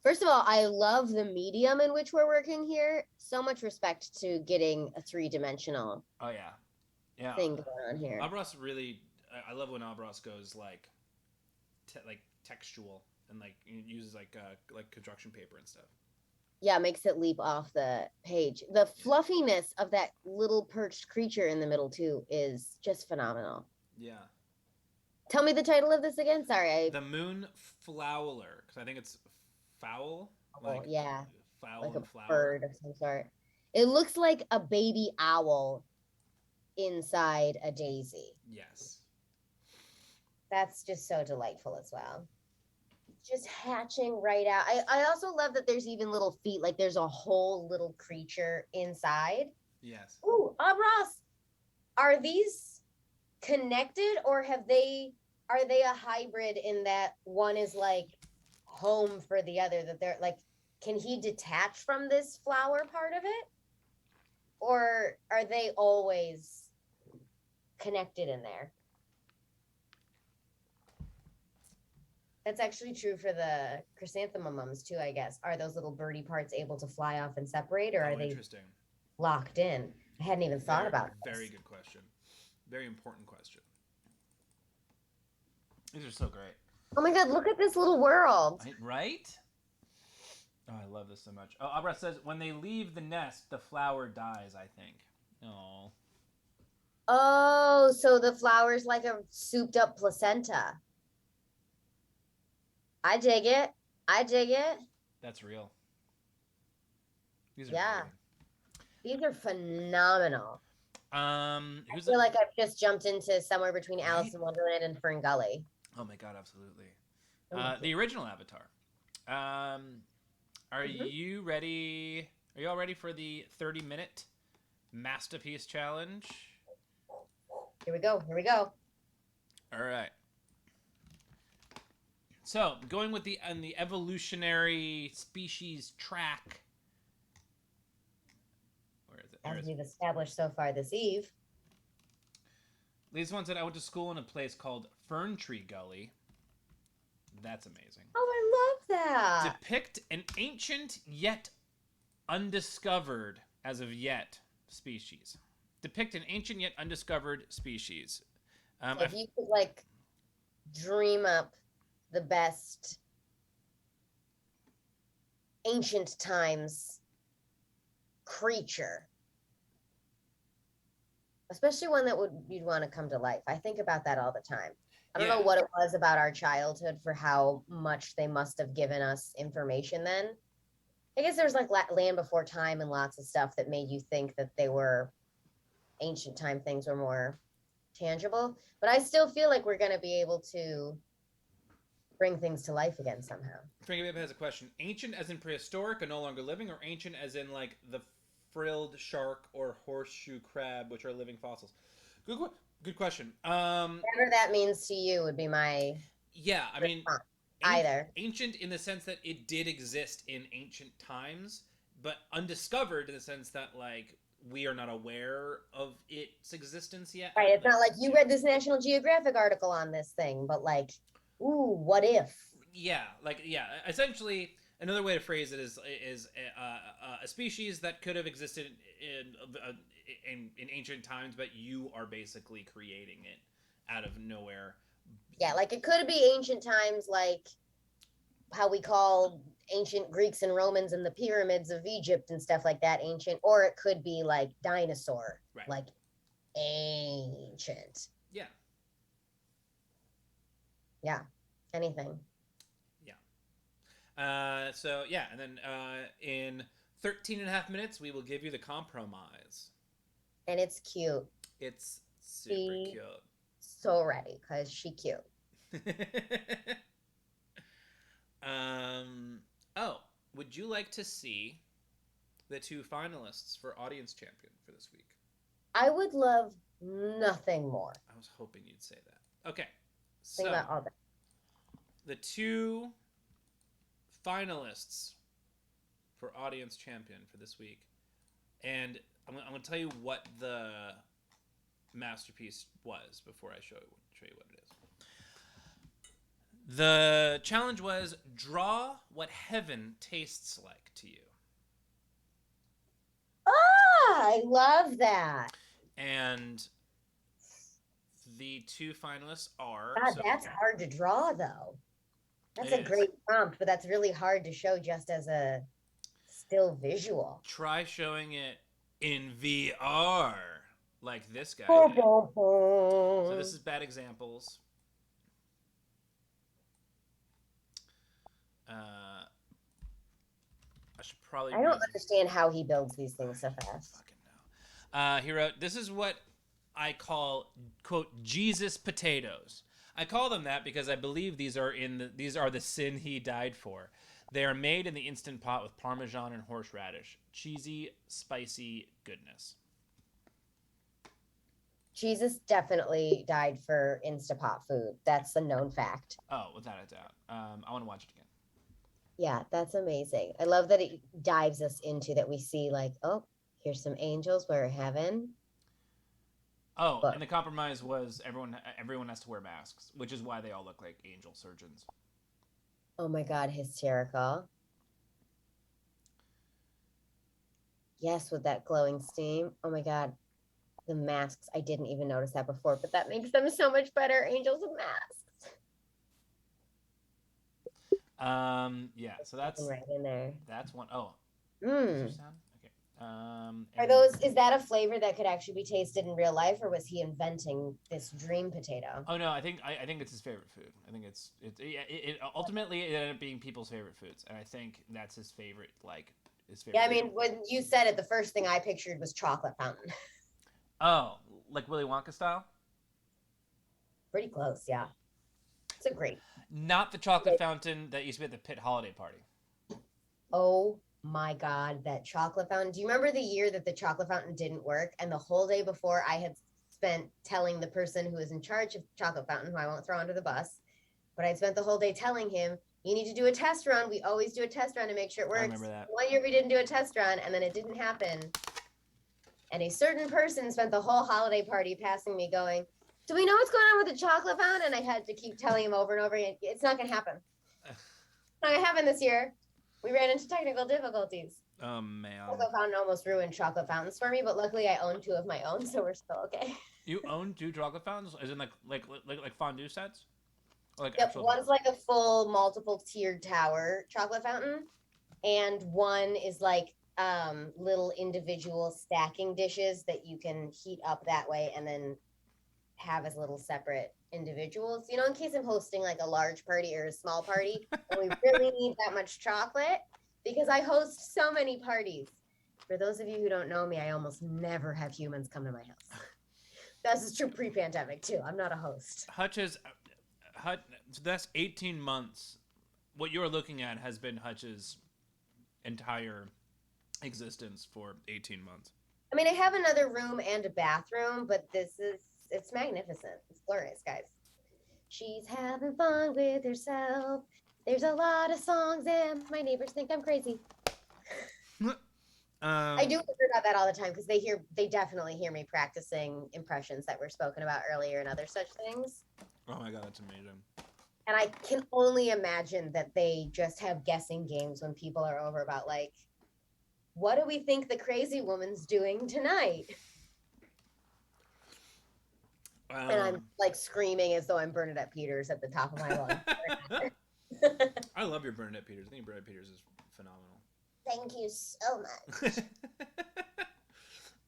First of all, I love the medium in which we're working here. So much respect to getting a 3-dimensional. Oh yeah, thing going on here. Abras really, I love when Abras goes like textual and like uses like construction paper and stuff. Yeah, makes it leap off the page. The fluffiness of that little perched creature in the middle too is just phenomenal. Yeah. Tell me the title of this again. Sorry, The Moon Flowler, because I think it's fowl, like yeah, fowl like a and flower. bird of some sort. It looks like a baby owl inside a daisy. Yes. That's just so delightful as well. Just hatching right out. I also love that there's even little feet, like there's a whole little creature inside. Yes. Ooh, Ross, are these connected or are they a hybrid in that one is like home for the other, that they're like, can he detach from this flower part of it? Or are they always connected in there? That's actually true for the chrysanthemums too, I guess. Are those little birdie parts able to fly off and separate, or are they Interesting. locked in? I hadn't even thought about this. Very good question. Very important question. These are so great. Oh my god, look at this little world. Right? Oh, I love this so much. Oh, Abra says, when they leave the nest, the flower dies, I think. Oh. Oh, so the flower's like a souped up placenta. I dig it. I dig it. That's real. These are Yeah. great. These are phenomenal. I Who's feel like I've just jumped into somewhere between Alice Right? in Wonderland and Fern Gully. Oh my god, absolutely. Oh, The original Avatar. Are you ready? Are you all ready for the 30-minute masterpiece challenge? here we go. Here we go. All right. So, going with the evolutionary species track. Where is it? As we've established so far this eve. These ones said I went to school in a place called Fern Tree Gully. That's amazing. Oh, I love that. Depict an ancient yet undiscovered, as of yet, species. Depict an ancient yet undiscovered species. If you could like dream up the best ancient times creature, especially one that you'd want to come to life. I think about that all the time. I don't know what it was about our childhood for how much they must have given us information then. I guess there's like Land Before Time and lots of stuff that made you think that they were ancient time things were more tangible. But I still feel like we're going to be able to bring things to life again somehow. Frankie Babe has a question. Ancient as in prehistoric and no longer living, or ancient as in like the frilled shark or horseshoe crab, which are living fossils? Good question. Whatever that means to you would be my I mean, either ancient in the sense that it did exist in ancient times, but undiscovered in the sense that like we are not aware of its existence yet. Right. It's not like you read this National Geographic article on this thing, but like, ooh, what if? Essentially, another way to phrase it is a species that could have existed in ancient times, but you are basically creating it out of nowhere. Yeah, like it could be ancient times, like how we call ancient Greeks and Romans and the pyramids of Egypt and stuff like that ancient, or it could be like dinosaur, right. Like ancient. Yeah. Yeah. Anything. Yeah. And then in 13 and a half minutes, we will give you the compromise. And it's cute. It's super cute. So ready, because she cute. Would you like to see the two finalists for Audience Champion for this week? I would love nothing more. I was hoping you'd say that. Okay. Think about all that. The two finalists for Audience Champion for this week. And I'm going to tell you what the masterpiece was before I show you what it is. The challenge was draw what heaven tastes like to you. I love that. And the two finalists are... God, that's hard to draw, though. That's a great prompt, but that's really hard to show just as a still visual. Try showing it in VR, like this guy. So this is bad examples. I should probably I don't read. understand how he builds these things so fast. Fucking no. He wrote, "This is what I call quote Jesus potatoes. I call them that because I believe these are the sin he died for. They are made in the instant pot with Parmesan and horseradish. Cheesy, spicy goodness." Jesus definitely died for Instapot food. That's a known fact. Oh, without a doubt. I want to watch it again. Yeah, that's amazing. I love that it dives us into that we see like, oh, here's some angels, we're in heaven. Oh, But and the compromise was everyone has to wear masks, which is why they all look like angel surgeons. oh my God, hysterical. Yes, with that glowing steam. Oh my God. The masks. I didn't even notice that before, but that makes them so much better. Angels with masks. Yeah. So that's Right in there. one. Oh, is there Mm. sound? Okay. Are those, is that a flavor that could actually be tasted in real life, or was he inventing this dream potato? Oh no, I think it's his favorite food. I think ultimately it ended up being people's favorite foods, and I think that's his favorite his favorite. Yeah, I mean, when you said it, the first thing I pictured was chocolate fountain. Oh, like Willy Wonka style? Pretty close, yeah. It's a great. Not the chocolate fountain that used to be at the Pitt holiday party. Oh my God, that chocolate fountain. Do you remember the year that the chocolate fountain didn't work? And the whole day before, I had spent telling the person who was in charge of chocolate fountain, who I won't throw under the bus, but I'd spent the whole day telling him, you need to do a test run. We always do a test run to make sure it works. I remember that. One year we didn't do a test run, and then it didn't happen. And a certain person spent the whole holiday party passing me going, do we know what's going on with the chocolate fountain? And I had to keep telling him over and over again, it's not going to happen. It's not going to happen this year. We ran into technical difficulties. Oh man. Chocolate fountain almost ruined chocolate fountains for me, but luckily I own 2 of my own, so we're still okay. You own 2 chocolate fountains? As in like fondue sets? Or like Yep, actual one's like a full multiple tiered tower chocolate fountain, and one is like little individual stacking dishes that you can heat up that way and then have as little separate individuals, you know, in case I'm hosting like a large party or a small party and we really need that much chocolate, because I host so many parties. For those of you who don't know me, I almost never have humans come to my house. That's true pre-pandemic too. I'm not a host. Hutch, so that's 18 months. What you're looking at has been Hutch's entire existence for 18 months. I mean, I have another room and a bathroom, but it's magnificent. It's glorious, guys. She's having fun with herself. There's a lot of songs and my neighbors think I'm crazy. I do wonder about that all the time because they definitely hear me practicing impressions that were spoken about earlier and other such things. Oh my God, that's amazing. And I can only imagine that they just have guessing games when people are over about like, what do we think the crazy woman's doing tonight? And I'm like screaming as though I'm Bernadette Peters at the top of my lungs. I love your Bernadette Peters. I think Bernadette Peters is phenomenal. Thank you so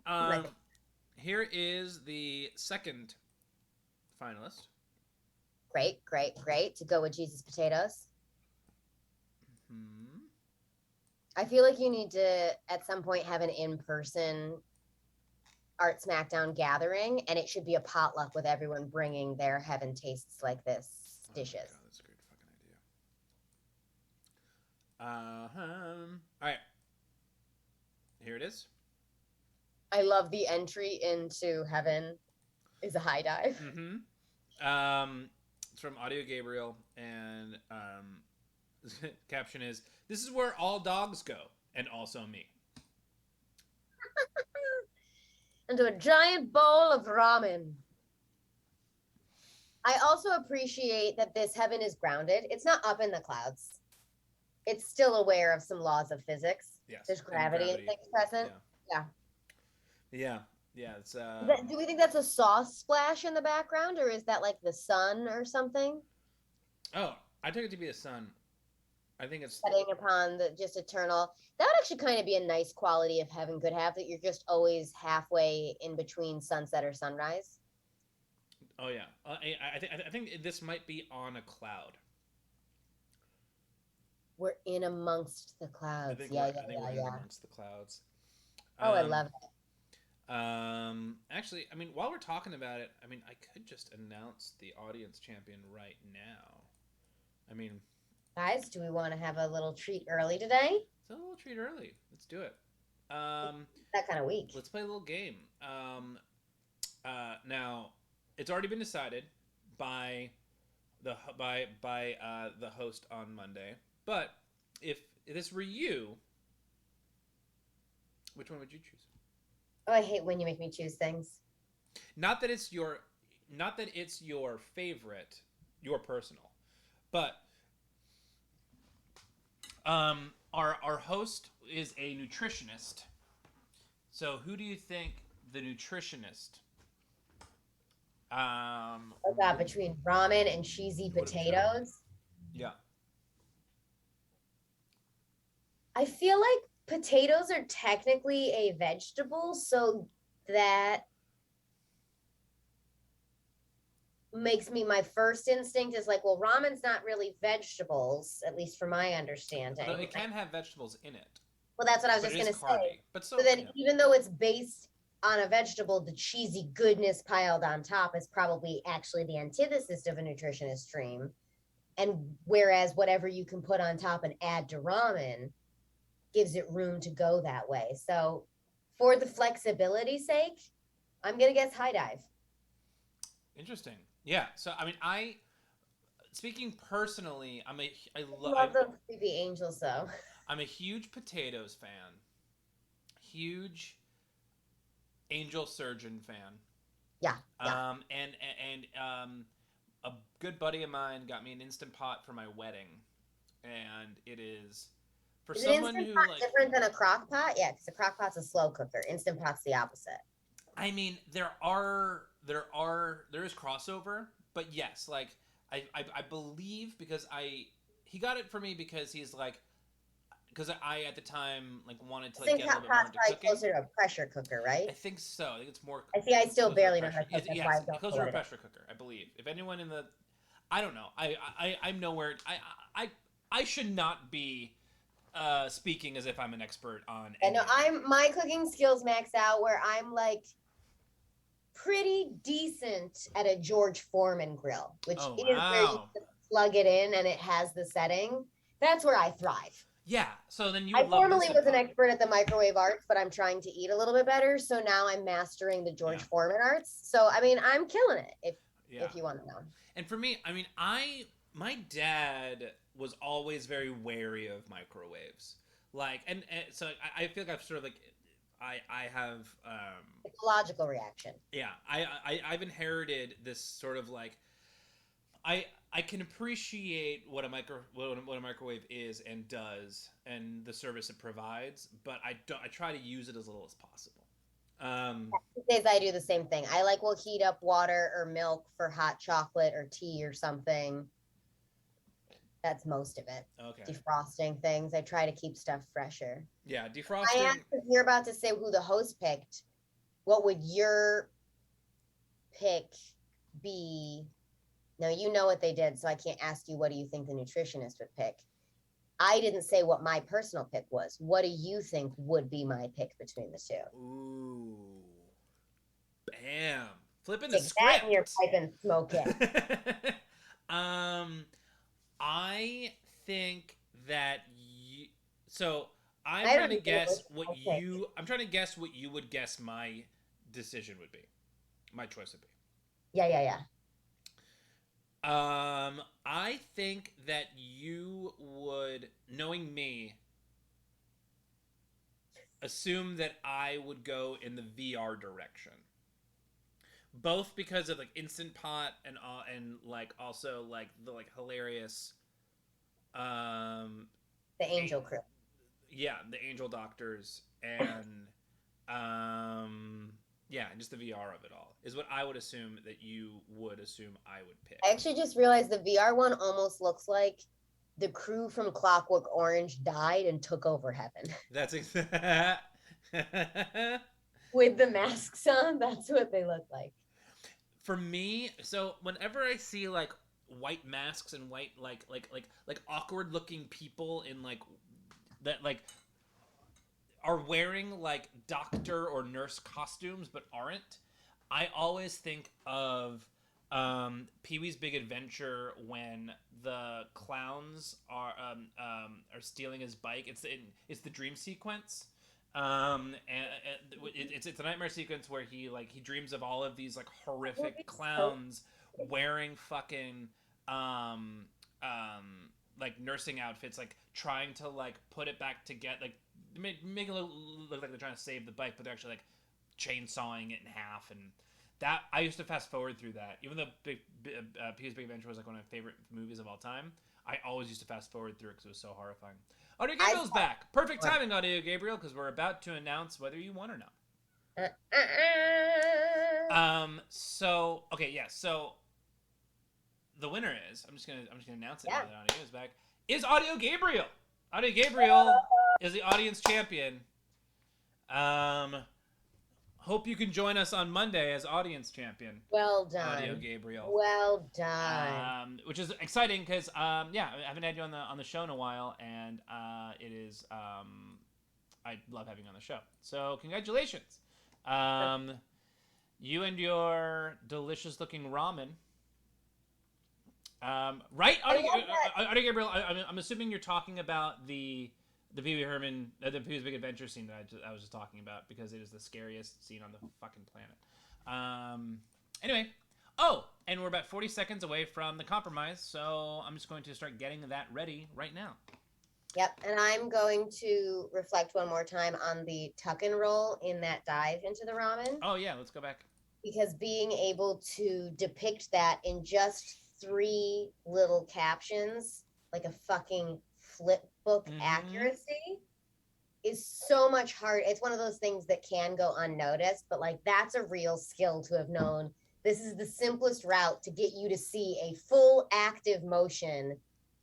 much. Here is the second finalist. Great. To go with Jesus potatoes. Hmm. I feel like you need to, at some point, have an in-person Art Smackdown gathering, and it should be a potluck with everyone bringing their heaven tastes like this dishes. Oh God, that's a great fucking idea. All right. Here it is. I love the entry into heaven is a high dive. Mm-hmm. It's from Audio Gabriel, and caption is, "This is where all dogs go, and also me." Into a giant bowl of ramen. I also appreciate that this heaven is grounded. It's not up in the clouds. It's still aware of some laws of physics. Yes. There's gravity and things present. Yeah. It's do we think that's a sauce splash in the background, or is that like the sun or something? Oh, I took it to be a sun. I think it's setting upon the just eternal. That would actually kind of be a nice quality of heaven could have, that you're just always halfway in between sunset or sunrise. Oh yeah, I think this might be on a cloud. We're in amongst the I clouds. think Yeah, I think we're yeah, in yeah. amongst the clouds. Oh, I Um, love it. Actually, I mean, while we're talking about it, I mean, I could just announce the audience champion right now. I mean, Guys, do we want to have a little treat early today? it's a little treat early. Let's do it. Um, That kind of week. let's play a little game. Now, it's already been decided by the host on Monday. But if this were you, which one would you choose? Oh, I hate when you make me choose things. Not that it's your favorite, your personal, but our host is a nutritionist. So who do you think the nutritionist Oh God, between ramen and cheesy would have chosen? potatoes, Yeah. I feel like potatoes are technically a vegetable, so that makes me my first instinct is like, well, ramen's not really vegetables, at least from my Although understanding. it can have vegetables in it, Well, that's what I was but just it is gonna say. carby. But So so then, yeah. even though it's based on a vegetable, the cheesy goodness piled on top is probably actually the antithesis of a nutritionist dream. And whereas whatever you can put on top and add to ramen gives it room to go that way. So, for the flexibility sake, I'm gonna guess high dive. Interesting. Yeah. So I mean, I speaking personally, Love those creepy angels, though. I'm a huge potatoes fan. Huge Angel Surgeon fan. Yeah, yeah. And a good buddy of mine got me an Instant Pot for my wedding, and it is for Is an someone instant who pot like. different than a crock pot? Yeah, because a crock pot's a slow cooker. Instant pot's the opposite. I mean, there is crossover, but yes, like I believe because I he got it for me because he's like because I at the time like wanted to like Instant get a little bit more pot's into probably cooking. closer to a pressure cooker, I right? think so. I think it's more I see. I still closer to a barely know how pressure. to cook. That's why Yes, I don't know closer to what a it is. pressure cooker. I believe. If anyone in the, I don't know. I'm nowhere. I I should not be speaking as if I'm an expert on I any know of it. I'm my cooking skills max out where I'm like pretty decent at a George Foreman grill, which Oh is where you wow. plug it in and it has the setting. That's where I thrive. Yeah. So then you I would love an formerly Instant was an Pot. expert at the microwave arts, but I'm trying to eat a little bit better. So now I'm mastering the Yeah. George Foreman arts. So I mean, I'm killing it. Yeah. If you want to know. And for me, I mean, my dad was always very wary of microwaves. Like, and so I feel like I've sort of like I have It's a logical reaction. yeah I've inherited this sort of like I can appreciate what a microwave is and does and the service it provides, but I try to use it as little as possible. Um, These days I do the same thing. I like will heat up water or milk for hot chocolate or tea or something. That's most of it. okay, Defrosting things. I try to keep stuff fresher. yeah, I defrosting. asked if you're about to say who the host picked. What would your pick be? Now you know what they did, so I can't ask you what do you think the nutritionist would pick. I didn't say what my personal pick was. What do you think would be my pick between the two? Ooh, bam, flipping the Take that in your script. pipe and smoke it. um, I think that you. So I'm I trying don't to even know guess what what I picked. you. I'm trying to guess what you would guess my decision would be. My choice would be. Yeah, yeah, yeah. I think that you would, knowing me, assume that I would go in the VR direction. Both because of like Instant Pot and like also like the like hilarious um The Angel Crew. yeah, the Angel Doctors and um yeah, just the VR of it all is what I would assume that you would assume I would pick. I actually just realized the VR one almost looks like the crew from Clockwork Orange died and took over heaven. That's With the masks on, that's what they look like. for me. So whenever I see like white masks and white like awkward looking people in like that like are wearing like doctor or nurse costumes but aren't. I always think of Pee-wee's Big Adventure when the clowns are stealing his bike. It's the dream sequence. It's a nightmare sequence where he dreams of all of these like horrific clowns wearing fucking like nursing outfits, like trying to like put it back together, like make it look like they're trying to save the bike, but they're actually like chainsawing it in half. And that I used to fast forward through that, even though Pee-wee's Big Adventure was like one of my favorite movies of all time. I always used to fast forward through it because it was so horrifying. Audio Gabriel's back. Perfect timing, Audio Gabriel, because we're about to announce whether you won or not. So okay, yeah. So the winner is I'm just gonna announce it now that Audio is back. Is Audio Gabriel. Audio Gabriel is the audience champion. Hope you can join us on Monday as audience champion. Well done, Audio Gabriel. Well done. Which is exciting because yeah, I haven't had you on the show in a while, and it is I love having you on the show. So congratulations, you and your delicious looking ramen. Right, Audio Gabriel. I'm assuming you're talking about the Pee Wee Herman, the Pee Wee's Big Adventure scene that I was just talking about, because it is the scariest scene on the fucking planet. Anyway, and we're about 40 seconds away from the compromise, so I'm just going to start getting that ready right now. Yep, and I'm going to reflect one more time on the tuck and roll in that dive into the ramen. Oh yeah, let's go back. Because being able to depict that in just 3 little captions, like a fucking flip book accuracy, is so much hard. It's one of those things that can go unnoticed, but like that's a real skill to have known. This is the simplest route to get you to see a full active motion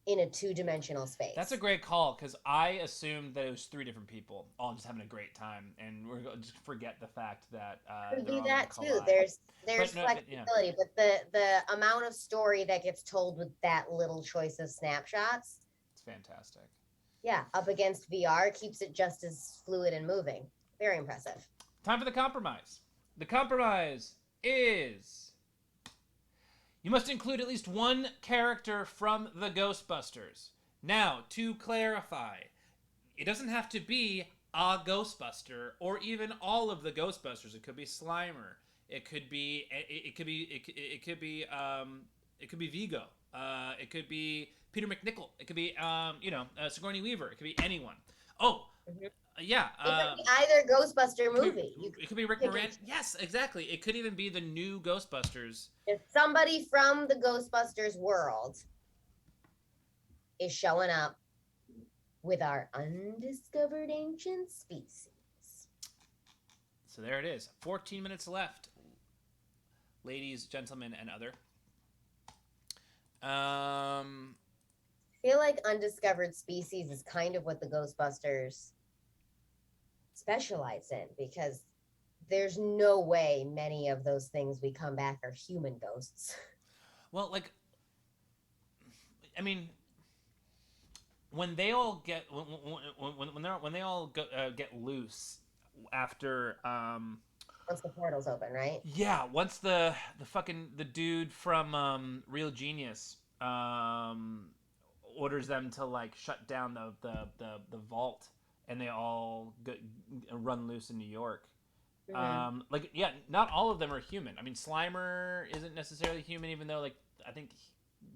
in a 2-dimensional space. That's a great call, because I assumed that it was 3 different people all just having a great time, and we're going to just forget the fact that do that too. There's flexibility, but the amount of story that gets told with that little choice of snapshots, it's fantastic. Yeah, up against VR keeps it just as fluid and moving. Very impressive. Time for the compromise. The compromise is you must include at least one character from the Ghostbusters. Now, to clarify, it doesn't have to be a Ghostbuster or even all of the Ghostbusters. It could be Slimer. It could be Vigo. It could be Peter McNichol. It could be Sigourney Weaver. It could be anyone. Yeah. It could be either Ghostbuster movie. It could be Rick Moranis. Yes, exactly. It could even be the new Ghostbusters. If somebody from the Ghostbusters world is showing up with our undiscovered ancient species. So there it is. 14 minutes left. Ladies, gentlemen, and other. I feel like undiscovered species is kind of what the Ghostbusters specialize in, because there's no way many of those things we come back are human ghosts. Well, like, I mean, when they all get when they all get loose after once the portal's open, right? Yeah, once the dude from Real Genius orders them to like shut down the vault, and they all run loose in New York. Not all of them are human. I mean, Slimer isn't necessarily human, even though like I think he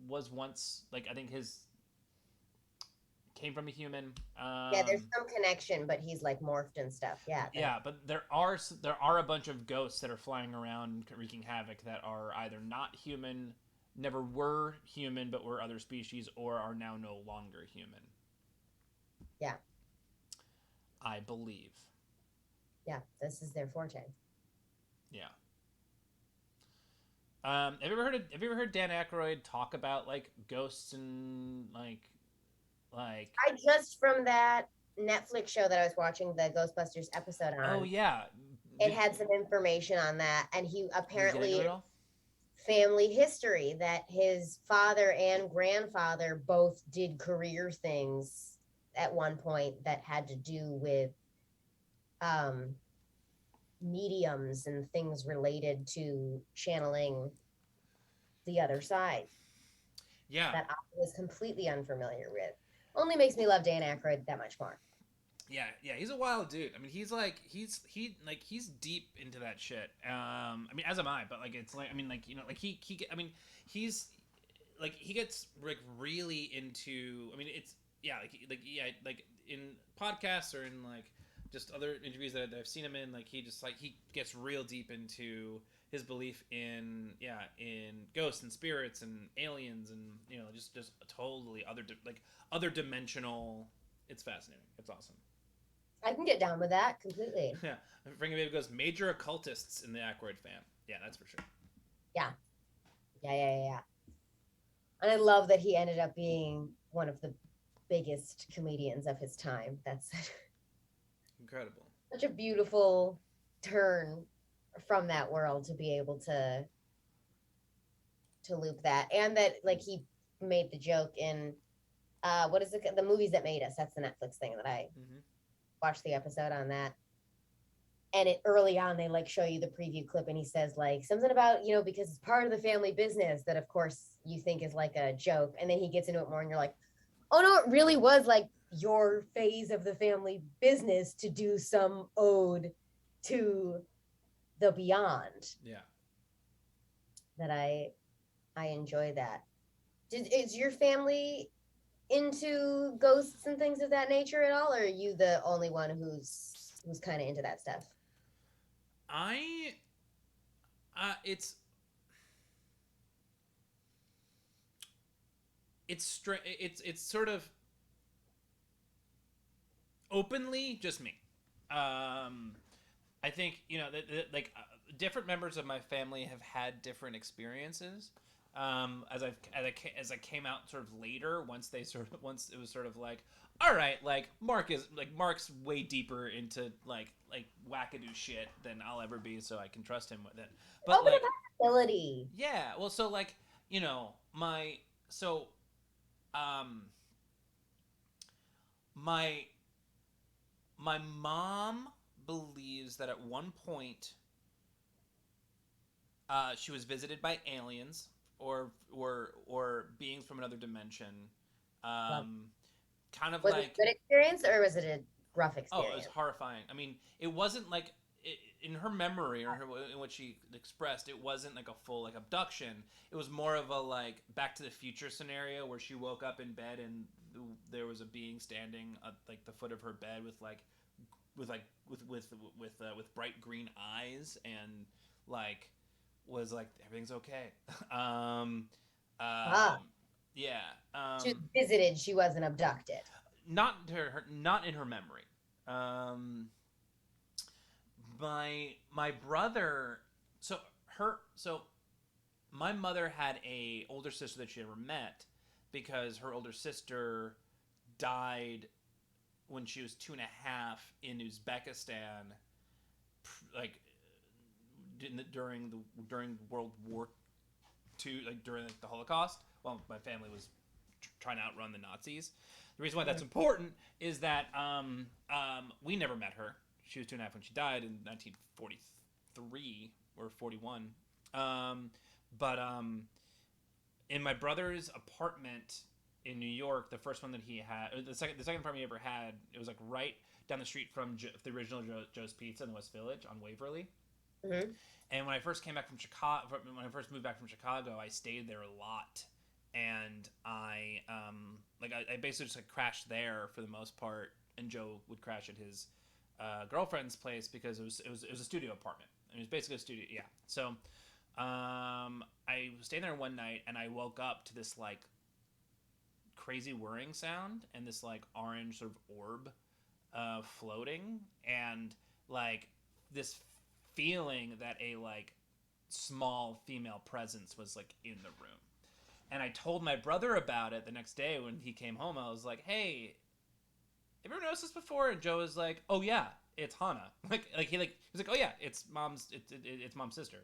was once, like I think his came from a human. There's some connection, but he's like morphed and stuff. Yeah, but there are a bunch of ghosts that are flying around wreaking havoc that are either not human, never were human, but were other species, or are now no longer human. Yeah, I believe. Yeah, this is their forte. Yeah. Have you ever heard Dan Aykroyd talk about like ghosts and like? I just, from that Netflix show that I was watching, the Ghostbusters episode on. Oh yeah. It had some information on that, and he apparently family history that his father and grandfather both did career things at one point that had to do with um, mediums and things related to channeling the other side Yeah. that I was completely unfamiliar with. Only makes me love Dan Aykroyd that much more. Yeah, he's a wild dude. I mean, he's deep into that shit. I mean, as am I, but like it's like I mean, like like I mean, he's like he gets like really into. I mean, it's yeah, like in podcasts or in like just other interviews that I've seen him in. Like he gets real deep into his belief in ghosts and spirits and aliens and just totally other dimensional. It's fascinating. It's awesome. I can get down with that completely. Yeah, Frankie Baby goes major occultists in the Aykroyd fam. Yeah, that's for sure. Yeah. Yeah. And I love that he ended up being one of the biggest comedians of his time. That's Incredible. such a beautiful turn from that world to be able to loop that. And that like he made the joke in what is it, the movies that made us. That's the Netflix thing that I watched the episode on that. And it early on they like show you the preview clip and he says like something about because it's part of the family business that of course you think is like a joke, and then he gets into it more and you're like, oh no, it really was like your phase of the family business to do some ode to the beyond. Yeah. That I enjoy that. Is your family into ghosts and things of that nature at all, or are you the only one who's kind of into that stuff? I it's sort of openly just me. I think like different members of my family have had different experiences. As I came out sort of later, once it was sort of like, all right, like Mark's way deeper into like wackadoo shit than I'll ever be, so I can trust him with it. But Open like, ability. yeah, well, so like my so um my my mom believes that at one point she was visited by aliens or beings from another dimension. Um, kind of Was it a like good experience or was it a rough oh, it was experience? horrifying. I mean, it wasn't like in her memory or in what she expressed, it wasn't like a full like abduction. It was more of a like Back to the Future scenario where she woke up in bed and there was a being standing at like the foot of her bed with bright green eyes and like was like everything's okay. um, Ah, yeah. she was visited. She wasn't abducted. Not in her memory. Um, my brother. So her. So my mother had a older sister that she never met because her older sister died when she was 2.5 in Uzbekistan, like during World War II, like during the Holocaust. Well, my family was trying to outrun the Nazis. The reason why that's important is that we never met her. She was 2.5 when she died in 1943 or 41. But in my brother's apartment in New York, the first one that he had, or the second apartment he ever had, it was like right down the street from the original Joe's Pizza in the West Village on Waverly. Mm-hmm. And when I first came back from Chicago, when I first moved back from Chicago, I stayed there a lot, and I basically just like crashed there for the most part, and Joe would crash at his girlfriend's place because it was a studio apartment. It was basically a studio, yeah. So I was staying there one night, and I woke up to this like crazy whirring sound and this like orange sort of orb floating, and like this feeling that a like small female presence was like in the room. And I told my brother about it the next day when he came home. I was like, "Hey, have you ever noticed this before?" And Joe was like, "Oh yeah, it's Hannah." He was like, "Oh yeah, it's mom's mom's sister."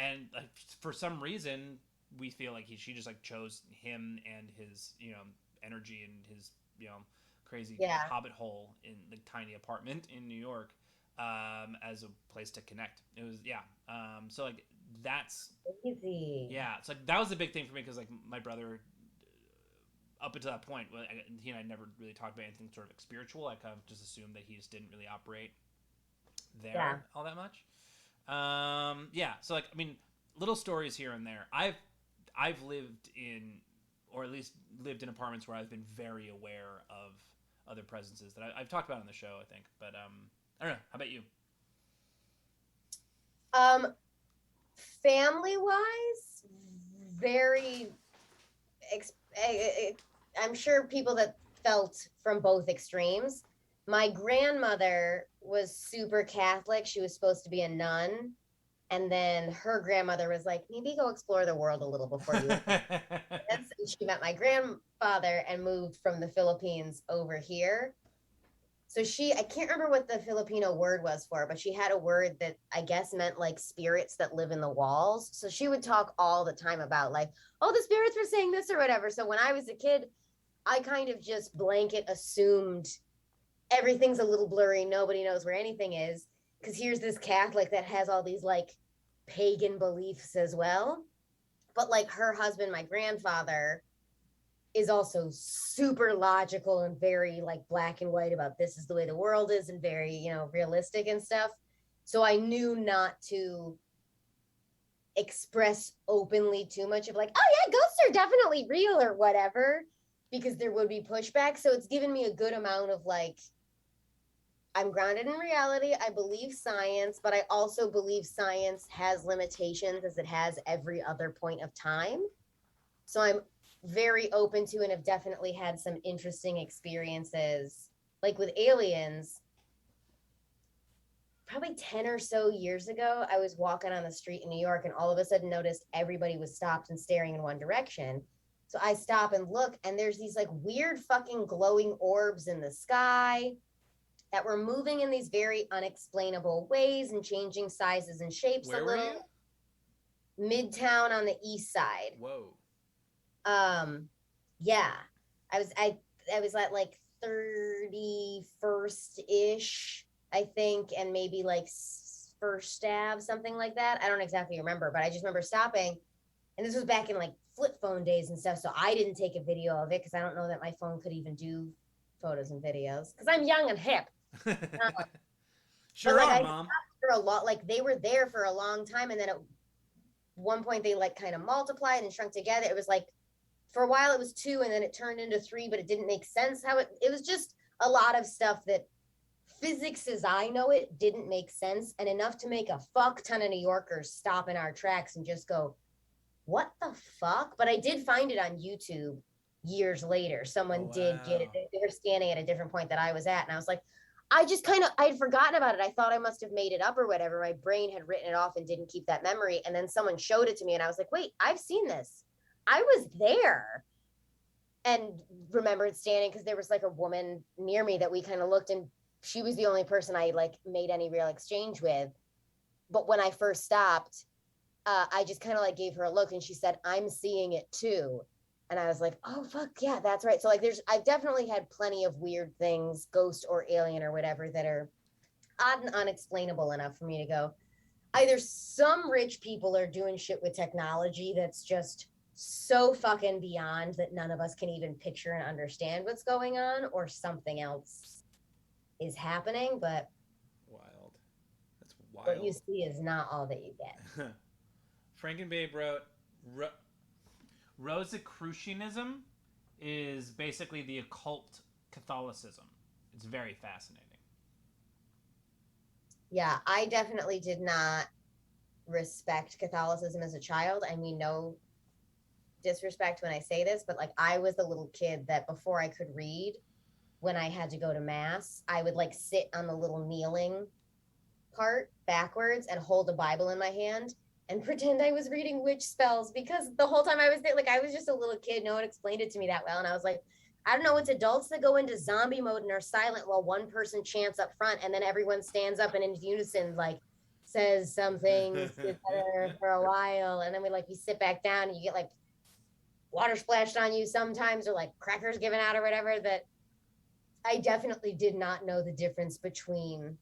and for some reason we feel like she just like chose him and his energy and his crazy Yeah. hobbit hole in the tiny apartment in New York as a place to connect. It was so like that's Easy. so like that was the big thing for me because like my brother up until that point, he and I never really talked about anything sort of like spiritual. I kind of just assumed that he just didn't really operate there Yeah. all that much. So like I mean, little stories here and there. I've lived in, or at least lived in apartments where I've been very aware of other presences that I've talked about on the show, I think. But I don't know. How about you? Um, family wise, very. I'm sure people that felt from both extremes. My grandmother was super Catholic. She was supposed to be a nun. And then her grandmother was like, maybe go explore the world a little before you. And she met my grandfather and moved from the Philippines over here. So I can't remember what the Filipino word was for, but she had a word that I guess meant like spirits that live in the walls. So she would talk all the time about like, oh, the spirits were saying this or whatever. So when I was a kid, I kind of just blanket assumed everything's a little blurry. Nobody knows where anything is. Because here's this Catholic that has all these like pagan beliefs as well. But like her husband, my grandfather, is also super logical and very like black and white about this is the way the world is and very, realistic and stuff. So I knew not to express openly too much of like, oh yeah, ghosts are definitely real or whatever, because there would be pushback. So it's given me a good amount of like, I'm grounded in reality. I believe science, but I also believe science has limitations as it has every other point of time. So I'm very open to and have definitely had some interesting experiences. Like with aliens, probably 10 or so years ago, I was walking on the street in New York and all of a sudden noticed everybody was stopped and staring in one direction. So I stop and look, and there's these like weird fucking glowing orbs in the sky that were moving in these very unexplainable ways and changing sizes and shapes Where a were little. you? Midtown on the east side. Whoa. Yeah. I was at like 31st ish, I think, and maybe like First Ave, something like that. I don't exactly remember, but I just remember stopping. And this was back in like flip phone days and stuff. So I didn't take a video of it because I don't know that my phone could even do photos and videos because I'm young and hip. Sure But like are, I Mom. for a lot, like they were there for a long time, and then at one point they like kind of multiplied and shrunk together. It was like for a while it was two, and then it turned into three, but it didn't make sense how it was just a lot of stuff that physics as I know it didn't make sense, and enough to make a fuck ton of New Yorkers stop in our tracks and just go, what the fuck? But I did find it on YouTube years later. Oh Someone did get it. wow. They were standing at a different point that I was at. And I was like, I'd forgotten about it. I thought I must have made it up or whatever. My brain had written it off and didn't keep that memory. And then someone showed it to me and I was like, wait, I've seen this. I was there and remembered standing because there was like a woman near me that we kind of looked, and she was the only person I like made any real exchange with. But when I first stopped, I just kind of like gave her a look and she said, I'm seeing it too. And I was like, oh, fuck yeah, that's right. So like I've definitely had plenty of weird things, ghost or alien or whatever, that are odd and unexplainable enough for me to go, either some rich people are doing shit with technology that's just so fucking beyond that none of us can even picture and understand what's going on, or something else is happening. But Wild. That's what you wild. see is not all that you get. Frankenbabe wrote Rosicrucianism is basically the occult Catholicism. It's very fascinating. Yeah, I definitely did not respect Catholicism as a child. I mean, no disrespect when I say this, but like I was the little kid that before I could read, when I had to go to mass, I would like sit on the little kneeling part backwards and hold a Bible in my hand and pretend I was reading witch spells, because the whole time I was there, like I was just a little kid. No one explained it to me that well. And I was like, I don't know, it's adults that go into zombie mode and are silent while one person chants up front and then everyone stands up and in unison like says something, sits there for a while, and then we sit back down and you get like water splashed on you sometimes, or like crackers given out or whatever. That I definitely did not know the difference between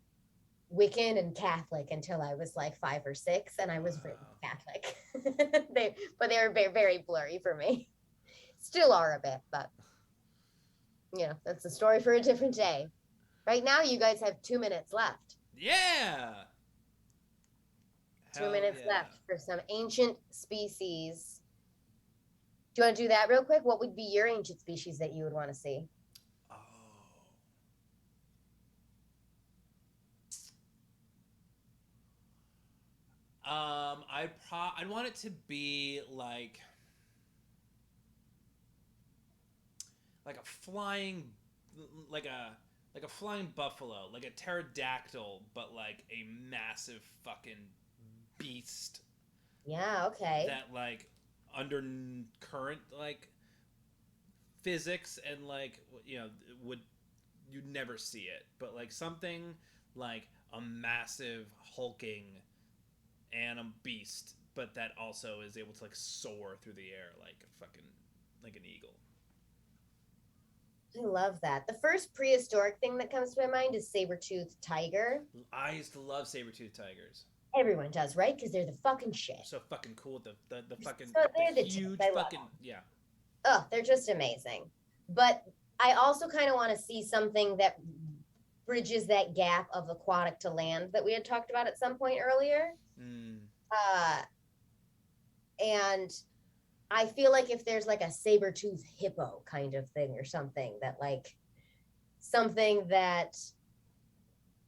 Wiccan and Catholic until I was like 5 or 6, and I was raised Catholic. But they were very, very blurry for me. Still are a bit, but that's a story for a different day. Right now, you guys have 2 minutes left. Yeah. 2 minutes left for some ancient species. Do you want to do that real quick? What would be your ancient species that you would want to see? I'd want it to be like a flying, like a flying buffalo, like a pterodactyl, but like a massive fucking beast. Yeah. Okay. That like under current like physics and like would you'd never see it, but like something like a massive hulking animal beast, but that also is able to like soar through the air like a fucking like an eagle. I love that. The first prehistoric thing that comes to my mind is saber-toothed tiger. I used to love saber-toothed tigers. Everyone does, right? Because they're the fucking shit. So fucking cool. The fucking so they're the huge fucking yeah. Oh, they're just amazing. But I also kind of want to see something that bridges that gap of aquatic to land that we had talked about at some point earlier. And I feel like if there's like a saber-toothed hippo kind of thing or something that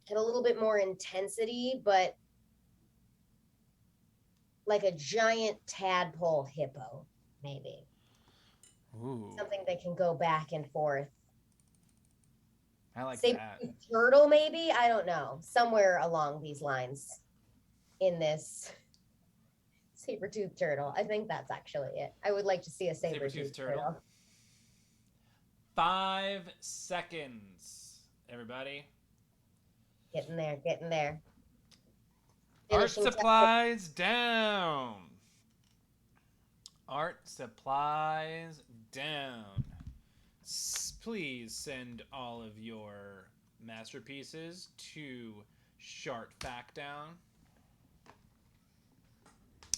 had a little bit more intensity, but like a giant tadpole hippo, maybe. Ooh. Something that can go back and forth. I like that. Turtle, maybe? I don't know. Somewhere along these lines in this saber-toothed turtle. I think that's actually it. I would like to see a saber-toothed turtle. 5 seconds, everybody. Getting there. Art supplies down. Art supplies down. Please send all of your masterpieces to Shartfactdown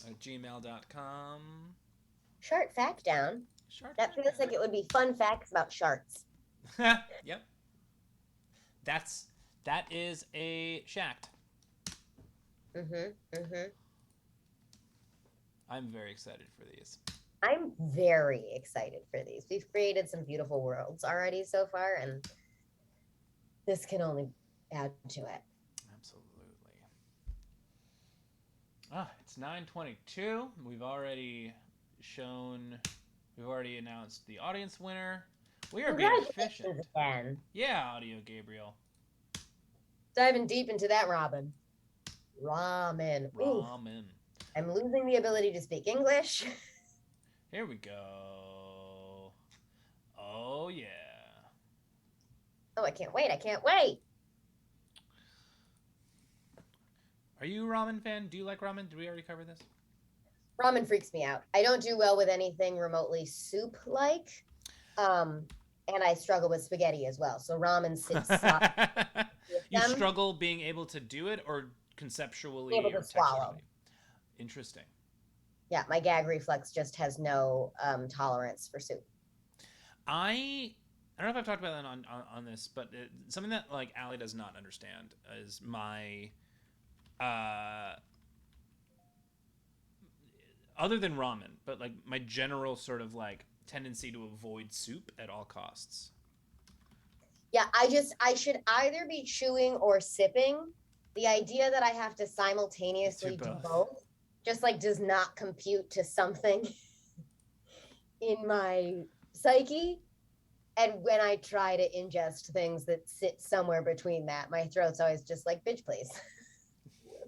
at gmail.com. Shartfactdown? That feels like it would be fun facts about sharks. Yep. That is a shact. I'm very excited for these. I'm very excited for these. We've created some beautiful worlds already so far, and this can only add to it. Absolutely. It's 9:22. We've already announced the audience winner. We are being efficient. Again. Yeah, Audio Gabriel. Diving deep into that ramen. Ooh. I'm losing the ability to speak English. Here we go. Oh, yeah. Oh, I can't wait. Are you a ramen fan? Do you like ramen? Did we already cover this? Ramen freaks me out. I don't do well with anything remotely soup-like. And I struggle with spaghetti as well. So ramen sits You struggle being able to do it or conceptually able to swallow. Interesting. Yeah, my gag reflex just has no tolerance for soup. I don't know if I've talked about that on this, but something that like Allie does not understand is my other than ramen, but like my general sort of like tendency to avoid soup at all costs. Yeah, I should either be chewing or sipping. The idea that I have to simultaneously do both just like does not compute to something in my psyche. And when I try to ingest things that sit somewhere between that, my throat's always just like, bitch, please.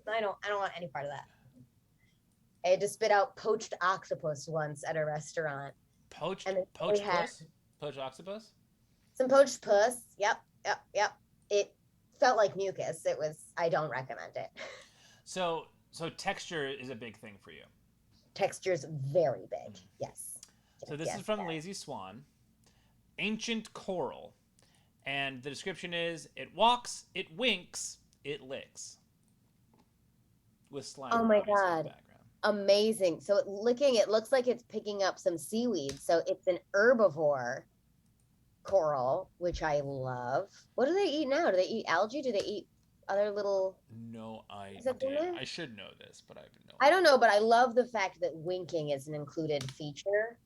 I don't want any part of that. I had to spit out poached octopus once at a restaurant. Poached puss? Poached octopus? Some poached puss. Yep. It felt like mucus. I don't recommend it. So texture is a big thing for you. Texture's very big. Yes. So this is from Lazy Swan. Ancient coral. And the description is, it walks, it winks, it licks. With slime. Oh my in the God. background. Amazing. So licking, it looks like it's picking up some seaweed. So it's an herbivore coral, which I love. What do they eat now? Do they eat algae? Do they eat other little... No Is that in idea. there? I should know this, but I have no I don't know, but I love the fact that winking is an included feature.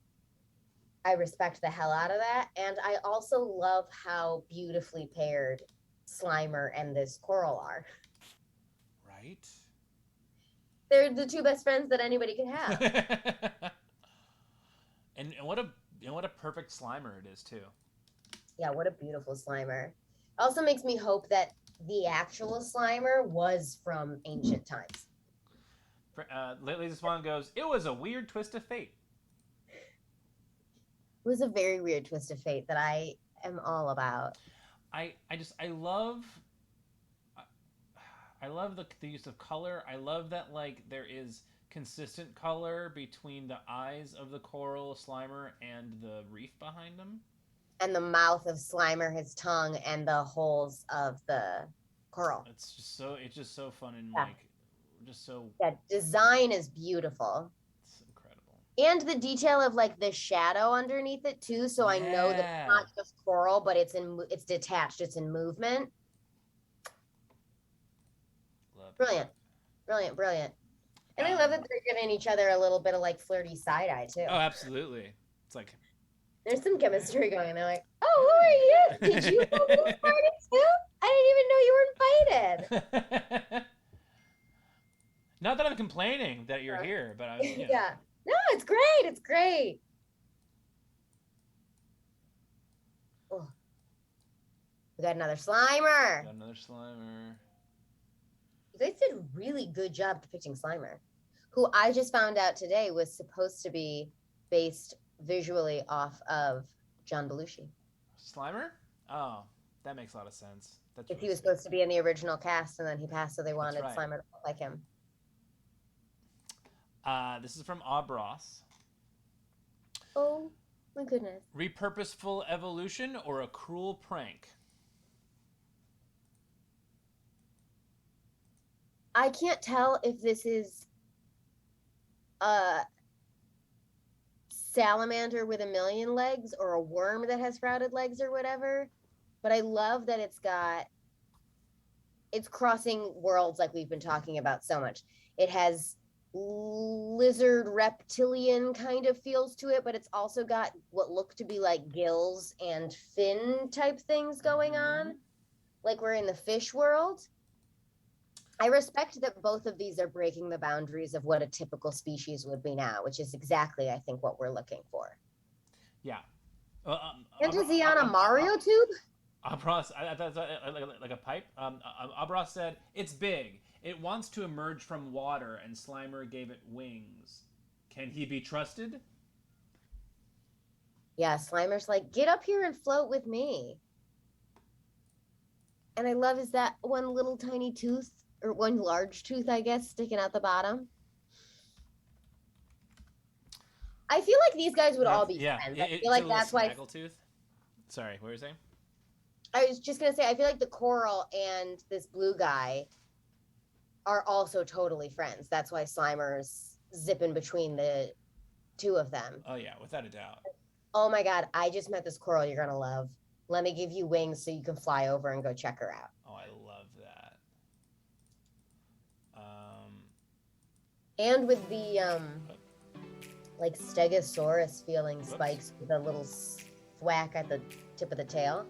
I respect the hell out of that. And I also love how beautifully paired Slimer and this coral are. Right? They're the two best friends that anybody could have. and what a perfect Slimer it is too. Yeah, what a beautiful Slimer. Also makes me hope that the actual Slimer was from ancient times. Lately, this one goes, it was a weird twist of fate. It was a very weird twist of fate that I am all about. I love the use of color. I love that like there is consistent color between the eyes of the coral Slimer and the reef behind them. And the mouth of Slimer, his tongue, and the holes of the coral. It's just so fun and just so... Yeah, design is beautiful. It's incredible. And the detail of like the shadow underneath it too, so I know that it's not just coral, but it's detached, it's in movement. Brilliant. Brilliant, brilliant. And I love that they're giving each other a little bit of like flirty side eye too. Oh, absolutely. It's like there's some chemistry going. They're like, oh, who are you? Did you come to this party too? I didn't even know you were invited. Not that I'm complaining that you're here, but I'm yeah. No, it's great. It's great. Oh. We got another Slimer. You guys did a really good job depicting Slimer, who I just found out today was supposed to be based visually off of John Belushi. Slimer? Oh, that makes a lot of sense. That's really he was supposed to be in the original cast, and then he passed, so they wanted Slimer to look like him. This is from Abros. Oh, my goodness. Repurposeful evolution or a cruel prank? I can't tell if this is a salamander with a million legs or a worm that has sprouted legs or whatever, but I love that it's crossing worlds like we've been talking about so much. It has lizard reptilian kind of feels to it, but it's also got what look to be like gills and fin type things going on, like we're in the fish world. I respect that both of these are breaking the boundaries of what a typical species would be now, which is exactly, I think, what we're looking for. Yeah. And is he on a Mario tube? Abros, like a pipe. Abros said, it's big. It wants to emerge from water, and Slimer gave it wings. Can he be trusted? Yeah, Slimer's like, get up here and float with me. And I love is that one little tiny tooth, or one large tooth, I guess, sticking out the bottom. I feel like these guys would all be friends. I feel like that's why. Tooth. Sorry, what were you saying? I was just gonna say, I feel like the coral and this blue guy are also totally friends. That's why Slimer's zipping between the two of them. Oh yeah, without a doubt. Oh my God, I just met this coral you're gonna love. Let me give you wings so you can fly over and go check her out. Oh, I love that. And with the like Stegosaurus feeling spikes with a little thwack at the tip of the tail.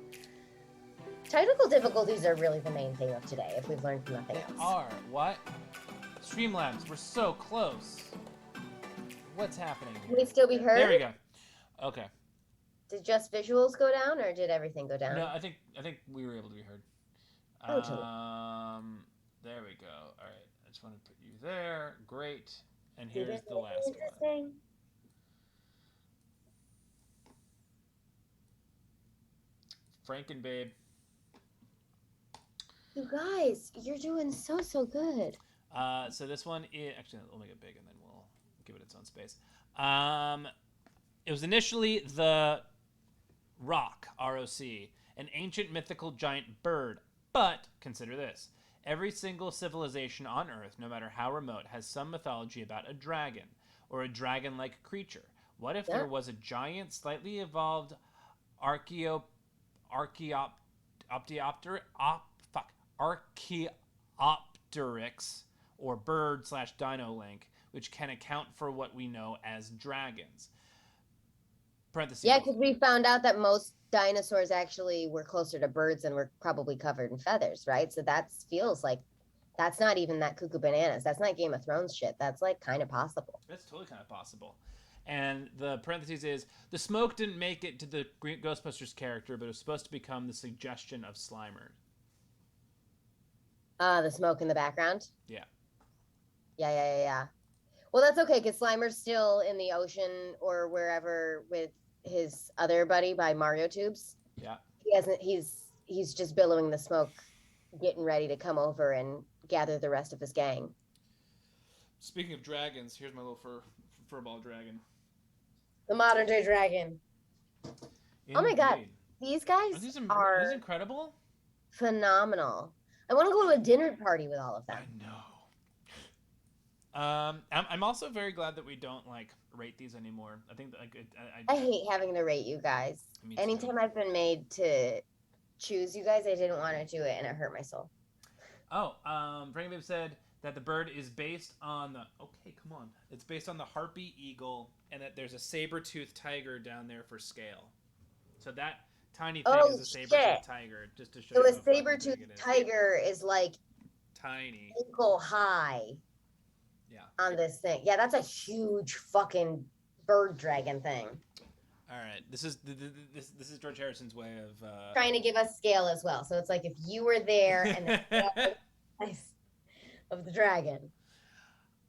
Technical difficulties are really the main thing of today, if we've learned nothing else. They are. What? Streamlabs, we're so close. What's happening here? Can we still be heard? There we go. Okay. Did just visuals go down, or did everything go down? No, I think we were able to be heard. Oh, totally. There we go. All right. I just want to put you there. Great. And here's the last one. Franken babe. You guys, you're doing so good. So this one is actually we'll make it big and then we'll give it its own space. It was initially the Roc, R-O-C, an ancient mythical giant bird. But consider this: every single civilization on Earth, no matter how remote, has some mythology about a dragon or a dragon-like creature. What if Yeah. there was a giant, slightly evolved archeo archeop opteopter archaeopteryx or bird slash dino link, which can account for what we know as dragons. Parentheses. Yeah, because we found out that most dinosaurs actually were closer to birds and were probably covered in feathers, right? So that feels like that's not even that cuckoo bananas. That's not Game of Thrones shit. That's like kind of possible. That's totally kind of possible. And the parentheses is the smoke didn't make it to the Ghostbusters character, but it was supposed to become the suggestion of Slimer. The smoke in the background. Yeah. Yeah. Well, that's okay because Slimer's still in the ocean or wherever with his other buddy by Mario Tubes. Yeah. He hasn't. He's just billowing the smoke, getting ready to come over and gather the rest of his gang. Speaking of dragons, here's my little furball dragon. The modern day dragon. Indeed. Oh my god, these guys Are these incredible? Phenomenal. I want to go to a dinner party with all of them. I know. I'm also very glad that we don't like rate these anymore. I think that, like I hate having to rate you guys. Anytime I've been made to choose you guys, I didn't want to do it, and it hurt my soul. Oh, Frank Babe said that the bird is based on the. Okay, come on. It's based on the harpy eagle, and that there's a saber-toothed tiger down there for scale. So that tiny thing is a saber-toothed tiger, just to show you. So a saber-toothed tiger is like tiny, ankle high. Yeah. On this thing, yeah, that's a huge fucking bird dragon thing. All right, this is George Harrison's way of trying to give us scale as well. So it's like if you were there and the scale of the dragon.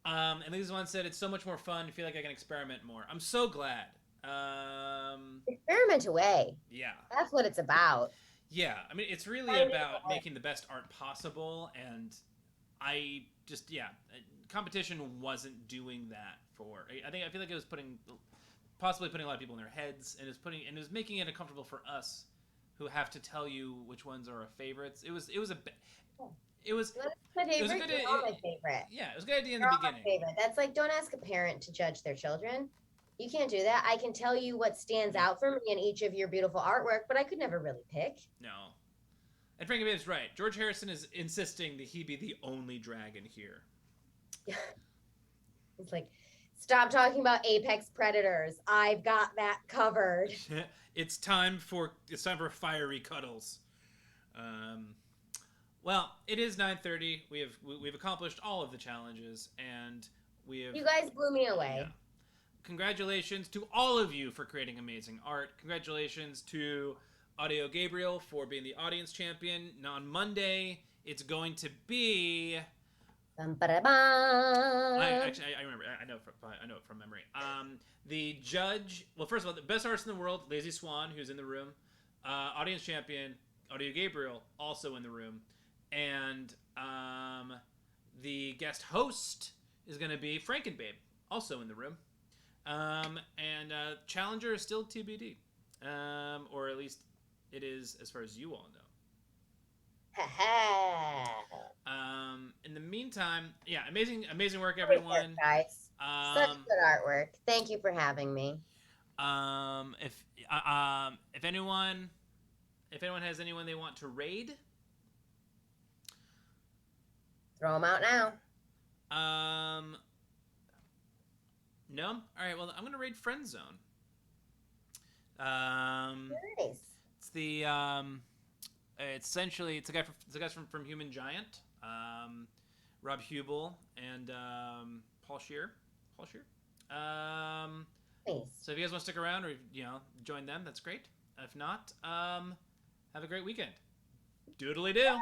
And this one said it's so much more fun. I feel like I can experiment more. I'm so glad. Experiment away. Yeah. That's what it's about. Yeah, I mean it's really about making the best art possible, and I just competition wasn't doing that for. I feel like it was possibly putting a lot of people in their heads, and it was making it uncomfortable for us, who have to tell you which ones are our favorites. It was a good my favorite. Yeah, it was a good idea in the beginning. Favorite. That's like, don't ask a parent to judge their children. You can't do that. I can tell you what stands out for me in each of your beautiful artwork, but I could never really pick. No. And Frankie Babe's right. George Harrison is insisting that he be the only dragon here. It's like, stop talking about apex predators. I've got that covered. It's time for fiery cuddles. Well, it is 9:30. We've accomplished all of the challenges, and we have. You guys blew me away. Yeah. Congratulations to all of you for creating amazing art. Congratulations to Audio Gabriel for being the audience champion. Now on Monday, it's going to be. I remember. I know it from memory. The judge. Well, first of all, the best artist in the world, Lazy Swan, who's in the room. Audience champion, Audio Gabriel, also in the room, and the guest host is going to be Frankenbabe, also in the room. And challenger is still TBD, or at least it is as far as you all know. In the meantime, amazing work, everyone. Guys, such good artwork. Thank you for having me. If anyone has anyone they want to raid, throw them out now. No. All right. Well, I'm gonna raid Friend Zone. Nice. It's the It's essentially it's the guys from Human Giant, Rob Hubel and Paul Scheer. Nice. So if you guys want to stick around or join them, that's great. If not, have a great weekend. Doodly-doo.